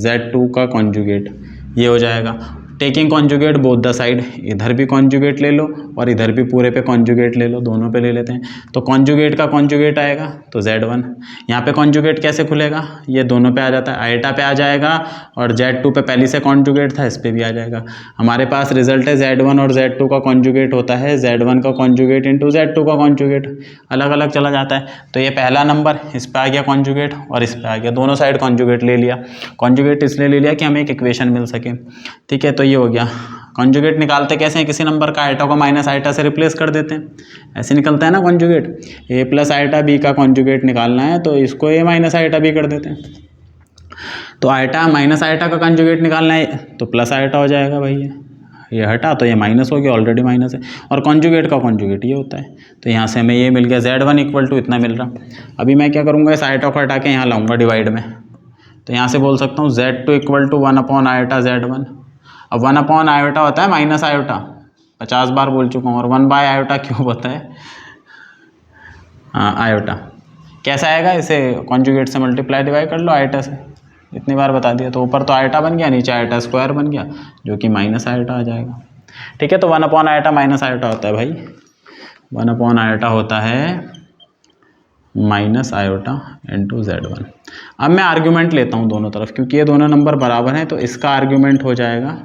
Speaker 1: Z2 का कॉन्जुगेट, ये हो जाएगा। Taking conjugate both the side, इधर भी कॉन्जुगेट ले लो और इधर भी पूरे पे कॉन्जुगेट ले लो, दोनों पे ले लेते हैं। तो कॉन्जुगेट का कॉन्जुगेट आएगा तो Z1, यहाँ पे कॉन्जुगेट कैसे खुलेगा, ये दोनों पे आ जाता है, आइटा पे आ जाएगा, और Z2 पे पहले से कॉन्जुगेट था, इस पे भी आ जाएगा। हमारे पास रिजल्ट है Z1 और Z2 का कॉन्जुगेट होता है Z1 का कॉन्जुगेट इंटू Z2 का कॉन्जुगेट, अलग अलग चला जाता है। तो ये पहला नंबर इस पे आ गया कॉन्जुगेट, और इस पे आ गया, दोनों साइड कॉन्जुगेट ले लिया। कॉन्जुगेट इसलिए ले लिया कि हमें एक इक्वेशन मिल सके। ठीक है, तो ये हो गया। कॉन्जुगेट निकालते कैसे हैं, किसी नंबर का आइटा को माइनस आइटा से रिप्लेस कर देते हैं, ऐसे निकलता है ना कॉन्जुगेट। ए प्लस आइटा बी का कॉन्जुगेट निकालना है तो इसको ए माइनस आइटा बी कर देते हैं। तो आइटा माइनस आइटा का कॉन्जुगेट निकालना है तो प्लस आइटा हो जाएगा भैया, ये हटा तो ये माइनस हो गया, ऑलरेडी माइनस है, और कॉन्जुगेट का कॉन्जुगेट ये होता है। तो यहाँ से हमें ये मिल गया Z1 इक्वल टू इतना मिल रहा। अभी मैं क्या करूँगा, इस आइटा को हटा के यहाँ लाऊंगा डिवाइड में, तो यहाँ से बोल सकता हूँ Z2 इक्वल टू 1/आइटा Z1। अब 1/आयोटा होता है माइनस आयोटा, 50 बार बोल चुका हूँ, और 1/आयोटा क्यों होता है, हाँ आयोटा। कैसा आएगा, इसे कॉन्जुगेट से मल्टीप्लाई डिवाइड कर लो आयोटा से, इतनी बार बता दिया। तो ऊपर तो आयोटा बन गया, नीचे आयोटा स्क्वायर बन गया, जो कि माइनस आयोटा आ जाएगा। ठीक है, तो 1/आयोटा माइनस आयोटा होता है भाई, 1/आयोटा होता है माइनस आयोटा इंटू Z1। अब मैं आर्ग्यूमेंट लेता हूँ दोनों तरफ, क्योंकि ये दोनों नंबर बराबर हैं, तो इसका आर्ग्यूमेंट हो जाएगा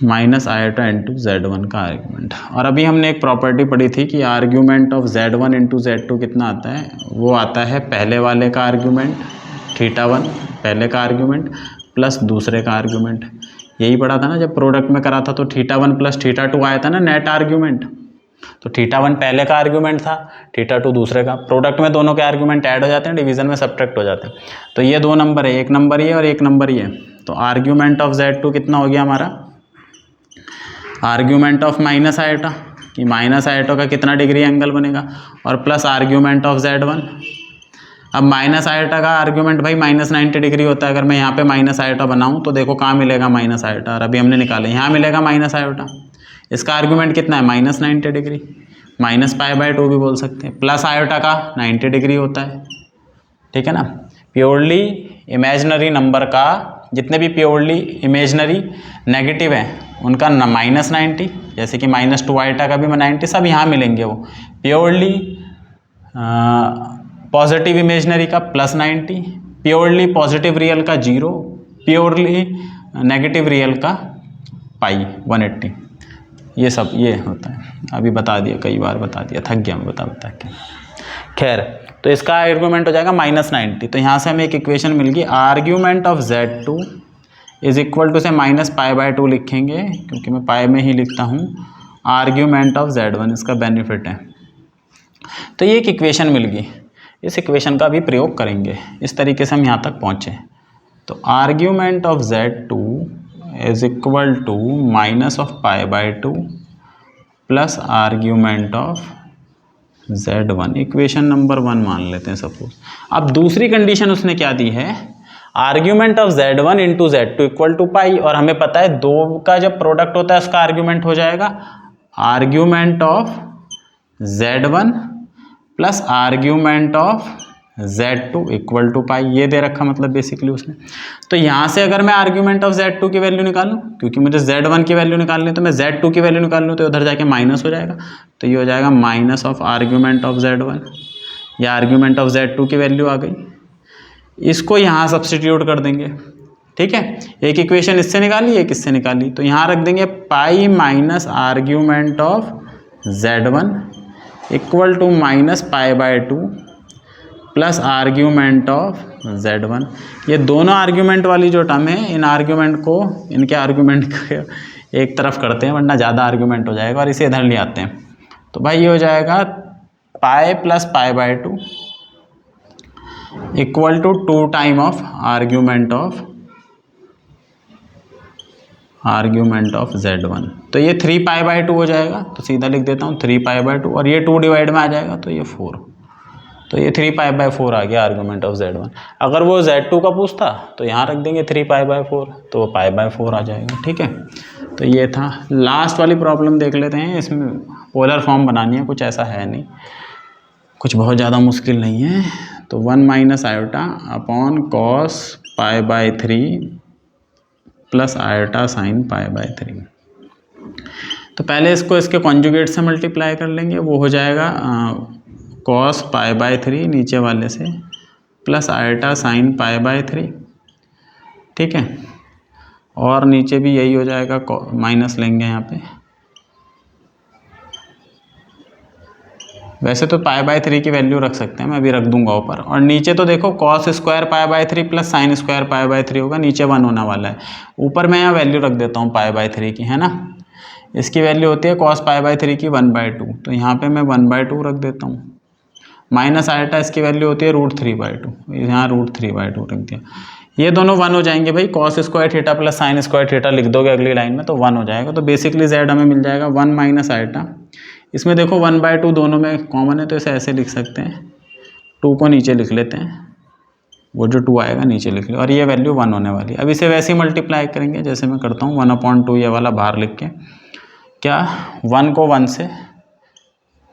Speaker 1: माइनस आयोटा इंटू Z1 का आर्ग्यूमेंट। और अभी हमने एक प्रॉपर्टी पढ़ी थी कि argument of Z1 into Z2 कितना आता है, वो आता है पहले वाले का आर्ग्यूमेंट θ1 पहले का आर्ग्यूमेंट प्लस दूसरे का आर्ग्यूमेंट। यही पढ़ा था ना जब प्रोडक्ट में करा था, तो θ1 प्लस θ2 आया था ना नेट आर्ग्यूमेंट। तो θ1 पहले का आर्ग्यूमेंट था, θ2 दूसरे का, प्रोडक्ट में दोनों के आर्ग्यूमेंट ऐड हो जाते हैं, डिवीजन में सब्ट्रैक्ट हो जाते हैं। तो ये दो नंबर है, एक नंबर ये और एक नंबर ये। तो आर्ग्यूमेंट ऑफ Z2 कितना हो गया हमारा, आर्ग्यूमेंट ऑफ माइनस आयोटा कि माइनस आयोटा का कितना डिग्री एंगल बनेगा, और प्लस आर्ग्यूमेंट ऑफ Z1। अब माइनस आयोटा का आर्ग्यूमेंट भाई माइनस 90 डिग्री होता है। अगर मैं यहाँ पे माइनस आयोटा बनाऊँ तो देखो कहाँ मिलेगा माइनस आयोटा, और अभी हमने निकाला यहाँ मिलेगा माइनस आयोटा। इसका आर्ग्यूमेंट कितना है, माइनस 90 डिग्री, माइनस π/2 भी बोल सकते हैं। प्लस आयोटा का 90 डिग्री होता है। ठीक है ना, प्योरली इमेजिनरी नंबर का, जितने भी प्योरली इमेजिनरी नेगेटिव हैं उनका माइनस 90, जैसे कि -2 आइटा का भी 90, सब यहाँ मिलेंगे। वो प्योरली पॉजिटिव इमेजिनरी का +90, प्योरली पॉजिटिव रियल का 0, प्योरली नेगेटिव रियल का π180। ये सब ये होता है। अभी बता दिया, कई बार बता दिया, थक गया मैं बता के। खैर, तो इसका आर्ग्यूमेंट हो जाएगा -90। तो यहाँ से हमें एक इक्वेशन मिल गई, argument of Z2 is equal to से -π/2 लिखेंगे, क्योंकि मैं पाई में ही लिखता हूँ, आर्ग्यूमेंट ऑफ Z1 इसका बेनिफिट है। तो ये एक इक्वेशन मिल गई, इस इक्वेशन का भी प्रयोग करेंगे। इस तरीके से हम यहाँ तक पहुँचे। तो argument of Z2 is equal to -π/2 plus argument of Z1, equation number 1 मान लेते हैं सपोज। अब दूसरी कंडीशन उसने क्या दी है, argument of Z1 into Z2 equal to pi, और हमें पता है दो का जब प्रोडक्ट होता है उसका आर्ग्यूमेंट हो जाएगा argument of Z1 plus argument of Z2 equal to pi. ये दे रखा मतलब बेसिकली उसने। तो यहाँ से अगर मैं आर्ग्यूमेंट ऑफ Z2 की वैल्यू निकालूँ, क्योंकि मुझे Z1 की वैल्यू निकालनी है, तो मैं Z2 की वैल्यू निकाल लूँ तो उधर जाके माइनस हो जाएगा, तो ये हो जाएगा minus of argument of Z1, या आर्ग्यूमेंट ऑफ Z2 की वैल्यू आ गई। इसको यहाँ सब्स्टिट्यूट कर देंगे, ठीक है। एक इक्वेशन इससे निकाली, एक इससे निकाली, तो यहाँ रख देंगे pi minus argument of Z1 equal to minus pi by 2 plus argument of Z1। ये दोनों आर्ग्यूमेंट वाली जो टर्म है, इन आर्ग्यूमेंट को, इनके आर्ग्यूमेंट को एक तरफ करते हैं वरना ज़्यादा आर्ग्यूमेंट हो जाएगा, और इसे इधर ले आते हैं। तो भाई ये हो जाएगा pi plus pi by 2 equal to 2 time of argument of Z1। तो ये 3 पाई बाय 2 हो जाएगा, तो सीधा लिख देता हूँ 3 पाई बाय 2, और ये 2 डिवाइड में आ जाएगा तो ये 4, तो ये 3 पाई बाय 4 आ गया आर्ग्यूमेंट ऑफ Z1। अगर वो Z2 का पूछता तो यहाँ रख देंगे 3 पाई बाय 4, तो वो पाई बाय 4 आ जाएगा, ठीक है। तो ये था। लास्ट वाली प्रॉब्लम देख लेते हैं। इसमें पोलर फॉर्म बनानी है, कुछ ऐसा है नहीं, कुछ बहुत ज़्यादा मुश्किल नहीं है। तो 1 minus iota upon cos pi by 3 plus iota sine pi by 3। तो पहले इसको इसके कॉन्जुगेट से मल्टीप्लाई कर लेंगे, वो हो जाएगा कॉस पाई बाय 3 नीचे वाले से plus iota sine pi by 3, ठीक है। और नीचे भी यही हो जाएगा, माइनस लेंगे यहाँ पे। वैसे तो पाई बाय 3 की वैल्यू रख सकते हैं, मैं अभी रख दूंगा ऊपर। और नीचे तो देखो cos square pi by 3 plus sine square pi by 3 होगा, नीचे 1 होने वाला है। ऊपर मैं यहाँ वैल्यू रख देता हूँ पाई बाय 3 की, है ना। इसकी वैल्यू होती है कॉस पाई बाय 3 की 1/2, तो यहाँ पे मैं 1/2 रख देता हूँ। माइनस आयोटा इसकी वैल्यू होती है √3/2, यहाँ √3/2 रख दिया। ये दोनों 1 हो जाएंगे भाई, cos square theta plus sine square theta लिख दोगे अगली लाइन में तो 1 हो जाएगा। तो बेसिकली Z हमें मिल जाएगा 1 माइनस आयोटा। इसमें देखो 1/2 दोनों में कॉमन है, तो इसे ऐसे लिख सकते हैं, 2 को नीचे लिख लेते हैं, वो जो 2 आएगा नीचे लिख ले, और ये वैल्यू 1 होने वाली है। अब इसे वैसे ही मल्टीप्लाई करेंगे जैसे मैं करता हूँ, 1/2 ये वाला बाहर लिख के, क्या 1 को 1 से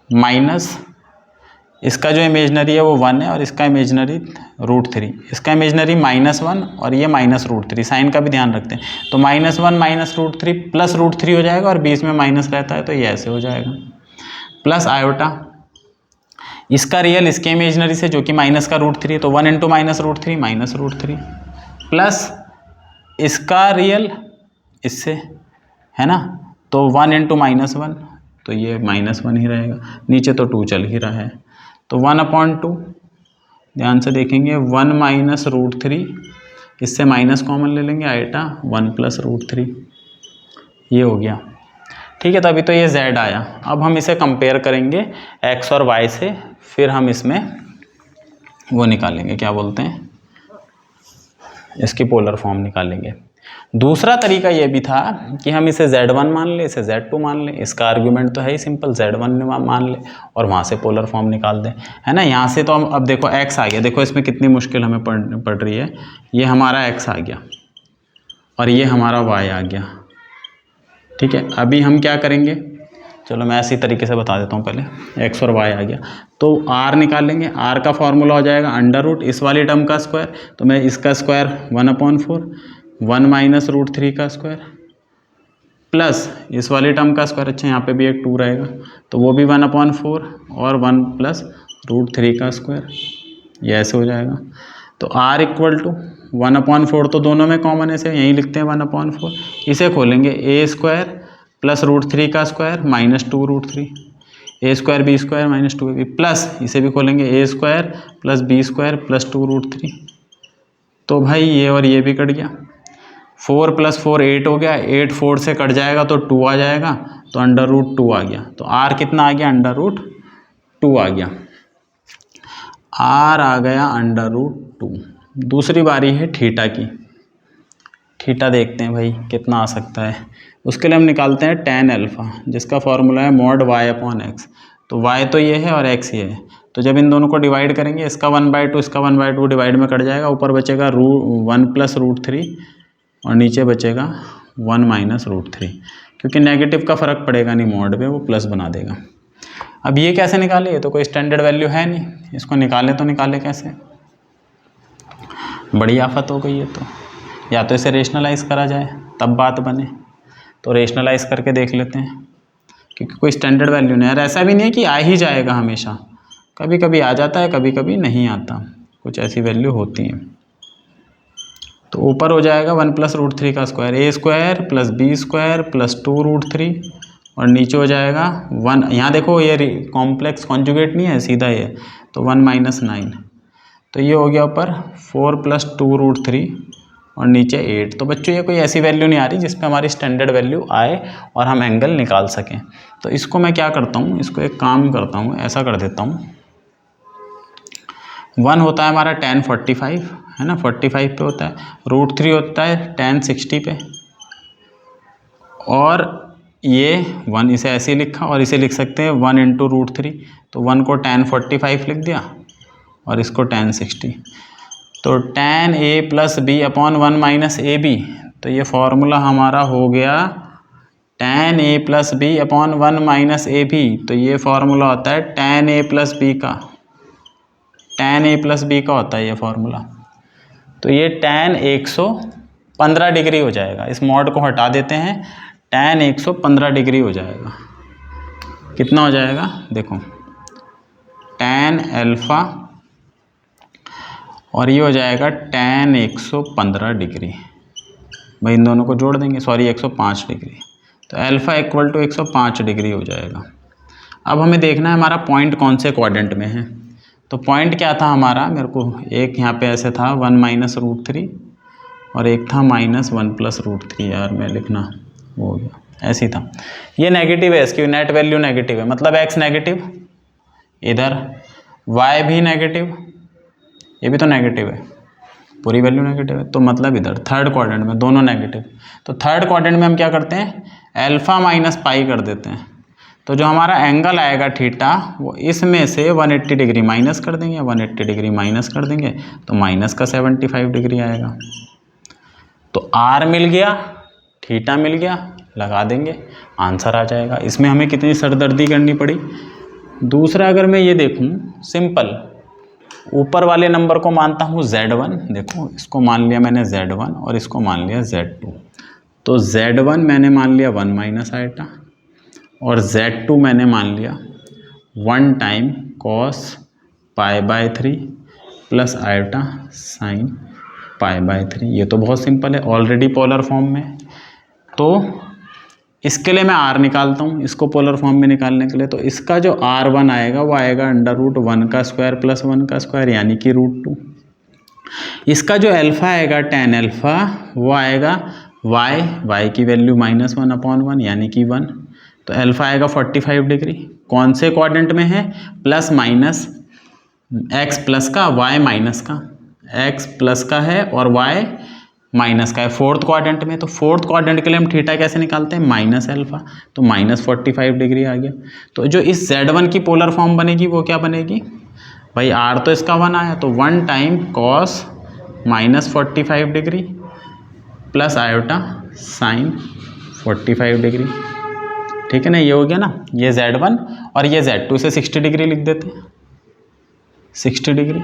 Speaker 1: माइनस, इसका जो इमेजनरी है वो 1 है और इसका इमेजनरी √3, इसका इमेजनरी -1 और ये -√3, साइन का भी ध्यान रखते हैं। तो -1 माइनस √3 प्लस √3 हो जाएगा, और बीच में माइनस रहता है तो ये ऐसे हो जाएगा, प्लस आयोटा इसका रियल इसके इमेजनरी से जो कि माइनस का √3, तो 1 इंटू माइनस √3 माइनस √3, प्लस इसका रियल इससे, है ना, तो 1 इंटू -1, तो ये -1 ही रहेगा, नीचे तो 2 चल ही रहा है। तो 1/2, ध्यान से देखेंगे, 1 माइनस √3, इससे माइनस कॉमन ले लेंगे, आयोटा 1 प्लस √3, ये हो गया, ठीक है। तो अभी तो ये Z आया। अब हम इसे कंपेयर करेंगे X और Y से, फिर हम इसमें वो निकालेंगे, क्या बोलते हैं, इसकी पोलर फॉर्म निकालेंगे। दूसरा तरीका ये भी था कि हम इसे Z1 मान लें, इसे Z2 मान लें, इसका आर्ग्यूमेंट तो है ही सिंपल, Z1 मान लें और वहाँ से पोलर फॉर्म निकाल दें, है ना। यहाँ से तो हम, अब देखो X आ गया, देखो इसमें कितनी मुश्किल हमें पड़ रही है। ये हमारा X आ गया और ये हमारा Y आ गया, ठीक है। अभी हम क्या करेंगे, चलो मैं ऐसी तरीके से बता देता हूँ, पहले X और Y आ गया तो R निकालेंगे। R का फॉर्मूला हो जाएगा √ इस वाली टर्म का स्क्वायर, तो मैं इसका स्क्वायर 1/4, 1 माइनस √3 का स्क्वायर, प्लस इस वाली टर्म का स्क्वायर, अच्छा यहाँ पे भी एक 2 रहेगा तो वो भी 1/4 और 1 प्लस √3 का स्क्वायर, ये ऐसे हो जाएगा। तो R इक्वल टू 1/4 तो दोनों में कॉमन है, से यहीं लिखते हैं 1/4, इसे खोलेंगे a² प्लस √3 का square minus 2√3, a² b² minus 2ab, plus इसे भी खोलेंगे a² प्लस b² प्लस 2√3। तो भाई ये और ये भी कट गया, 4 + 4 8 हो गया, 8 4 से कट जाएगा तो 2 आ जाएगा, तो √2 आ गया। तो R कितना आ गया, √2 आ गया, R आ गया √2। दूसरी बारी है थीटा की। थीटा देखते हैं भाई कितना आ सकता है। उसके लिए हम निकालते हैं tan अल्फ़ा, जिसका फॉर्मूला है mod y/x। तो y तो ये है और x ये है, तो जब इन दोनों को डिवाइड करेंगे, इसका 1/2 इसका 1/2 डिवाइड में कट जाएगा, ऊपर बचेगा 1 प्लस √3 और नीचे बचेगा 1 माइनस √3, क्योंकि नेगेटिव का फ़र्क पड़ेगा नहीं मॉड पे, वो प्लस बना देगा। अब ये कैसे निकाले, ये तो कोई स्टैंडर्ड वैल्यू है नहीं, इसको निकाले तो निकाले कैसे, बड़ी आफत हो गई है। तो या तो इसे रेशनलाइज करा जाए तब बात बने, तो रेशनलाइज करके देख लेते हैं। क्योंकि कोई स्टैंडर्ड वैल्यू नहीं है। ऐसा भी नहीं है कि आ ही जाएगा हमेशा, कभी कभी आ जाता है, कभी कभी नहीं आता, कुछ ऐसी वैल्यू होती हैं। तो ऊपर हो जाएगा 1 + √3 का स्क्वायर, a² + b² + 2√3, और नीचे हो जाएगा 1। यहाँ देखो ये कॉम्प्लेक्स कॉन्जुगेट नहीं है, सीधा ये, तो 1 - 9, तो ये हो गया ऊपर 4 + 2√3 और नीचे 8। तो बच्चों ये कोई ऐसी वैल्यू नहीं आ रही जिस पे हमारी स्टैंडर्ड वैल्यू आए और हम एंगल निकाल सकें। तो इसको मैं क्या करता हूँ, इसको एक काम करता हूँ, ऐसा कर देता हूँ, 1 होता है हमारा tan 45, है ना, 45 पे होता है, √3 होता है tan 60 पे, और ये 1 इसे ऐसे ही लिखा, और इसे लिख सकते हैं 1 × √3, तो 1 को tan 45 लिख दिया और इसको tan 60। तो tan a + b/1 - ab, तो ये फॉर्मूला हमारा हो गया tan a + b/1 - ab, तो ये फॉर्मूला होता है tan a + b का, tan a + b का होता है ये फॉर्मूला। तो ये tan 115 डिग्री हो जाएगा, इस मॉड को हटा देते हैं, tan 115 डिग्री हो जाएगा। कितना हो जाएगा देखो, tan अल्फ़ा, और ये हो जाएगा tan 115 डिग्री, भाई इन दोनों को जोड़ देंगे, सॉरी 105 डिग्री, तो अल्फ़ा = 105 डिग्री हो जाएगा। अब हमें देखना है हमारा पॉइंट कौन से क्वाड्रेंट में है। तो पॉइंट क्या था हमारा, मेरे को एक यहाँ पे ऐसे था 1 - √3 और एक था -1 + √3, यार मैं लिखना वो हो गया, ऐसे ही था। ये नेगेटिव है, इसकी नेट वैल्यू नेगेटिव है, मतलब x नेगेटिव, इधर y भी नेगेटिव, ये भी तो नेगेटिव है, पूरी वैल्यू नेगेटिव है, तो मतलब इधर थर्ड क्वाड्रेंट में दोनों नेगेटिव। तो थर्ड क्वाड्रेंट में हम क्या करते हैं, अल्फ़ा - पाई कर देते हैं, तो जो हमारा एंगल आएगा थीटा, वो इसमें से 180 डिग्री माइनस कर देंगे, 180 डिग्री माइनस कर देंगे, तो -75 डिग्री आएगा। तो r मिल गया, थीटा मिल गया, लगा देंगे, आंसर आ जाएगा। इसमें हमें कितनी सरदर्दी करनी पड़ी। दूसरा अगर मैं ये देखूँ, सिंपल, ऊपर वाले नंबर को मानता हूँ Z1, देखो इसको मान लिया मैंने Z1 और इसको मान लिया Z2। तो Z1 मैंने मान लिया 1 - आइटा, और Z2 मैंने मान लिया 1 टाइम cos π/3 + आइटा sin π/3। ये तो बहुत सिंपल है, ऑलरेडी पोलर फॉर्म में। तो इसके लिए मैं r निकालता हूँ, इसको पोलर फॉर्म में निकालने के लिए। तो इसका जो r1 आएगा वो आएगा √1 का स्क्वायर + 1 का स्क्वायर, यानी कि √2। इसका जो अल्फ़ा आएगा tan अल्फ़ा, वो आएगा y की वैल्यू -1/1 यानी कि 1। तो अल्फ़ा आएगा 45 डिग्री, कौन से क्वाड्रेंट में है, प्लस माइनस, x प्लस का y माइनस का, x प्लस का है और y माइनस का है फोर्थ क्वाड्रेंट में। तो फोर्थ क्वाड्रेंट के लिए हम थीटा कैसे निकालते हैं, -अल्फ़ा, तो -45 डिग्री आ गया। तो जो इस Z1 की पोलर फॉर्म बनेगी वो क्या बनेगी, भाई r तो इसका 1 आया, तो 1 time cos -45 degree + iota sin 45 degree, ठीक है ना। ये हो गया ना, ये Z1 और ये Z2, इसे 60 डिग्री लिख देते हैं, 60 डिग्री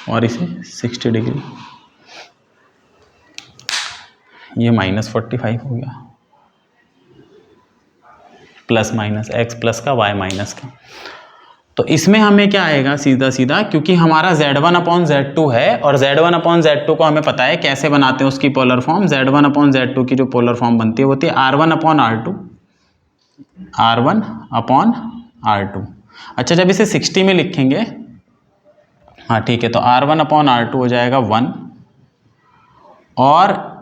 Speaker 1: और इसे 60 डिग्री, ये -45 हो गया, प्लस माइनस x प्लस का y माइनस का। तो इसमें हमें क्या आएगा, सीधा सीधा, क्योंकि हमारा Z1/Z2 है और Z1/Z2 को हमें पता है कैसे बनाते हैं उसकी पोलर फॉर्म। Z1/Z2 की जो पोलर फॉर्म बनती है वो होती है R1/R2, R1/R2। अच्छा, जब इसे 60 में लिखेंगे, हाँ ठीक है, तो R1/R2 हो जाएगा 1, और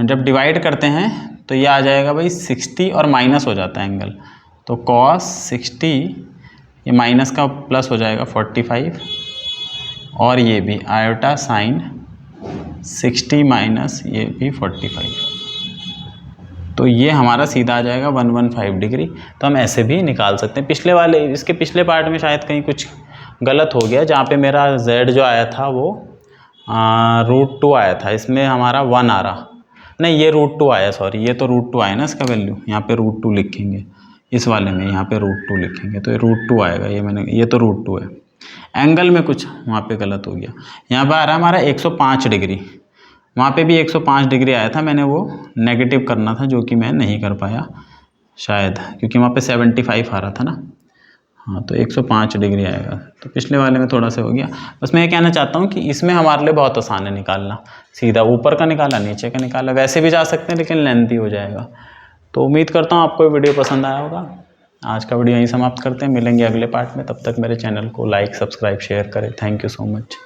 Speaker 1: जब डिवाइड करते हैं तो ये आ जाएगा भाई 60 और माइनस हो जाता है एंगल, तो cos 60, ये माइनस का प्लस हो जाएगा 45, और ये भी आयोटा साइन 60 माइनस ये भी 45, तो ये हमारा सीधा आ जाएगा 115 डिग्री। तो हम ऐसे भी निकाल सकते हैं। पिछले वाले, इसके पिछले पार्ट में शायद कहीं कुछ गलत हो गया, जहाँ पे मेरा z जो आया था वो √2 आया था, इसमें हमारा 1 आ रहा, नहीं ये √2 आया, सॉरी ये तो √2 आया ना इसका वैल्यू, यहाँ पे √2 लिखेंगे, इस वाले में यहाँ पे √2 लिखेंगे, तो ये √2 आएगा, ये तो √2 है। एंगल में कुछ वहाँ पे गलत हो गया, यहाँ पर आ रहा है हमारा 105 डिग्री, वहाँ पे भी 105 डिग्री आया था, मैंने वो नेगेटिव करना था जो कि मैं नहीं कर पाया, शायद, क्योंकि वहाँ पे 75 आ रहा था ना। हाँ, तो 105 डिग्री आएगा। तो पिछले वाले में थोड़ा सा हो गया। बस मैं ये कहना चाहता हूँ कि इसमें हमारे लिए बहुत आसान है निकालना, सीधा ऊपर का निकाला, नीचे का निकाला, वैसे भी जा सकते हैं लेकिन लेंथी हो जाएगा। तो उम्मीद करता हूँ आपको ये वीडियो पसंद आया होगा। आज का वीडियो यहीं समाप्त करते हैं, मिलेंगे अगले पार्ट में। तब तक मेरे चैनल को लाइक, सब्सक्राइब, शेयर करें। Thank you so much.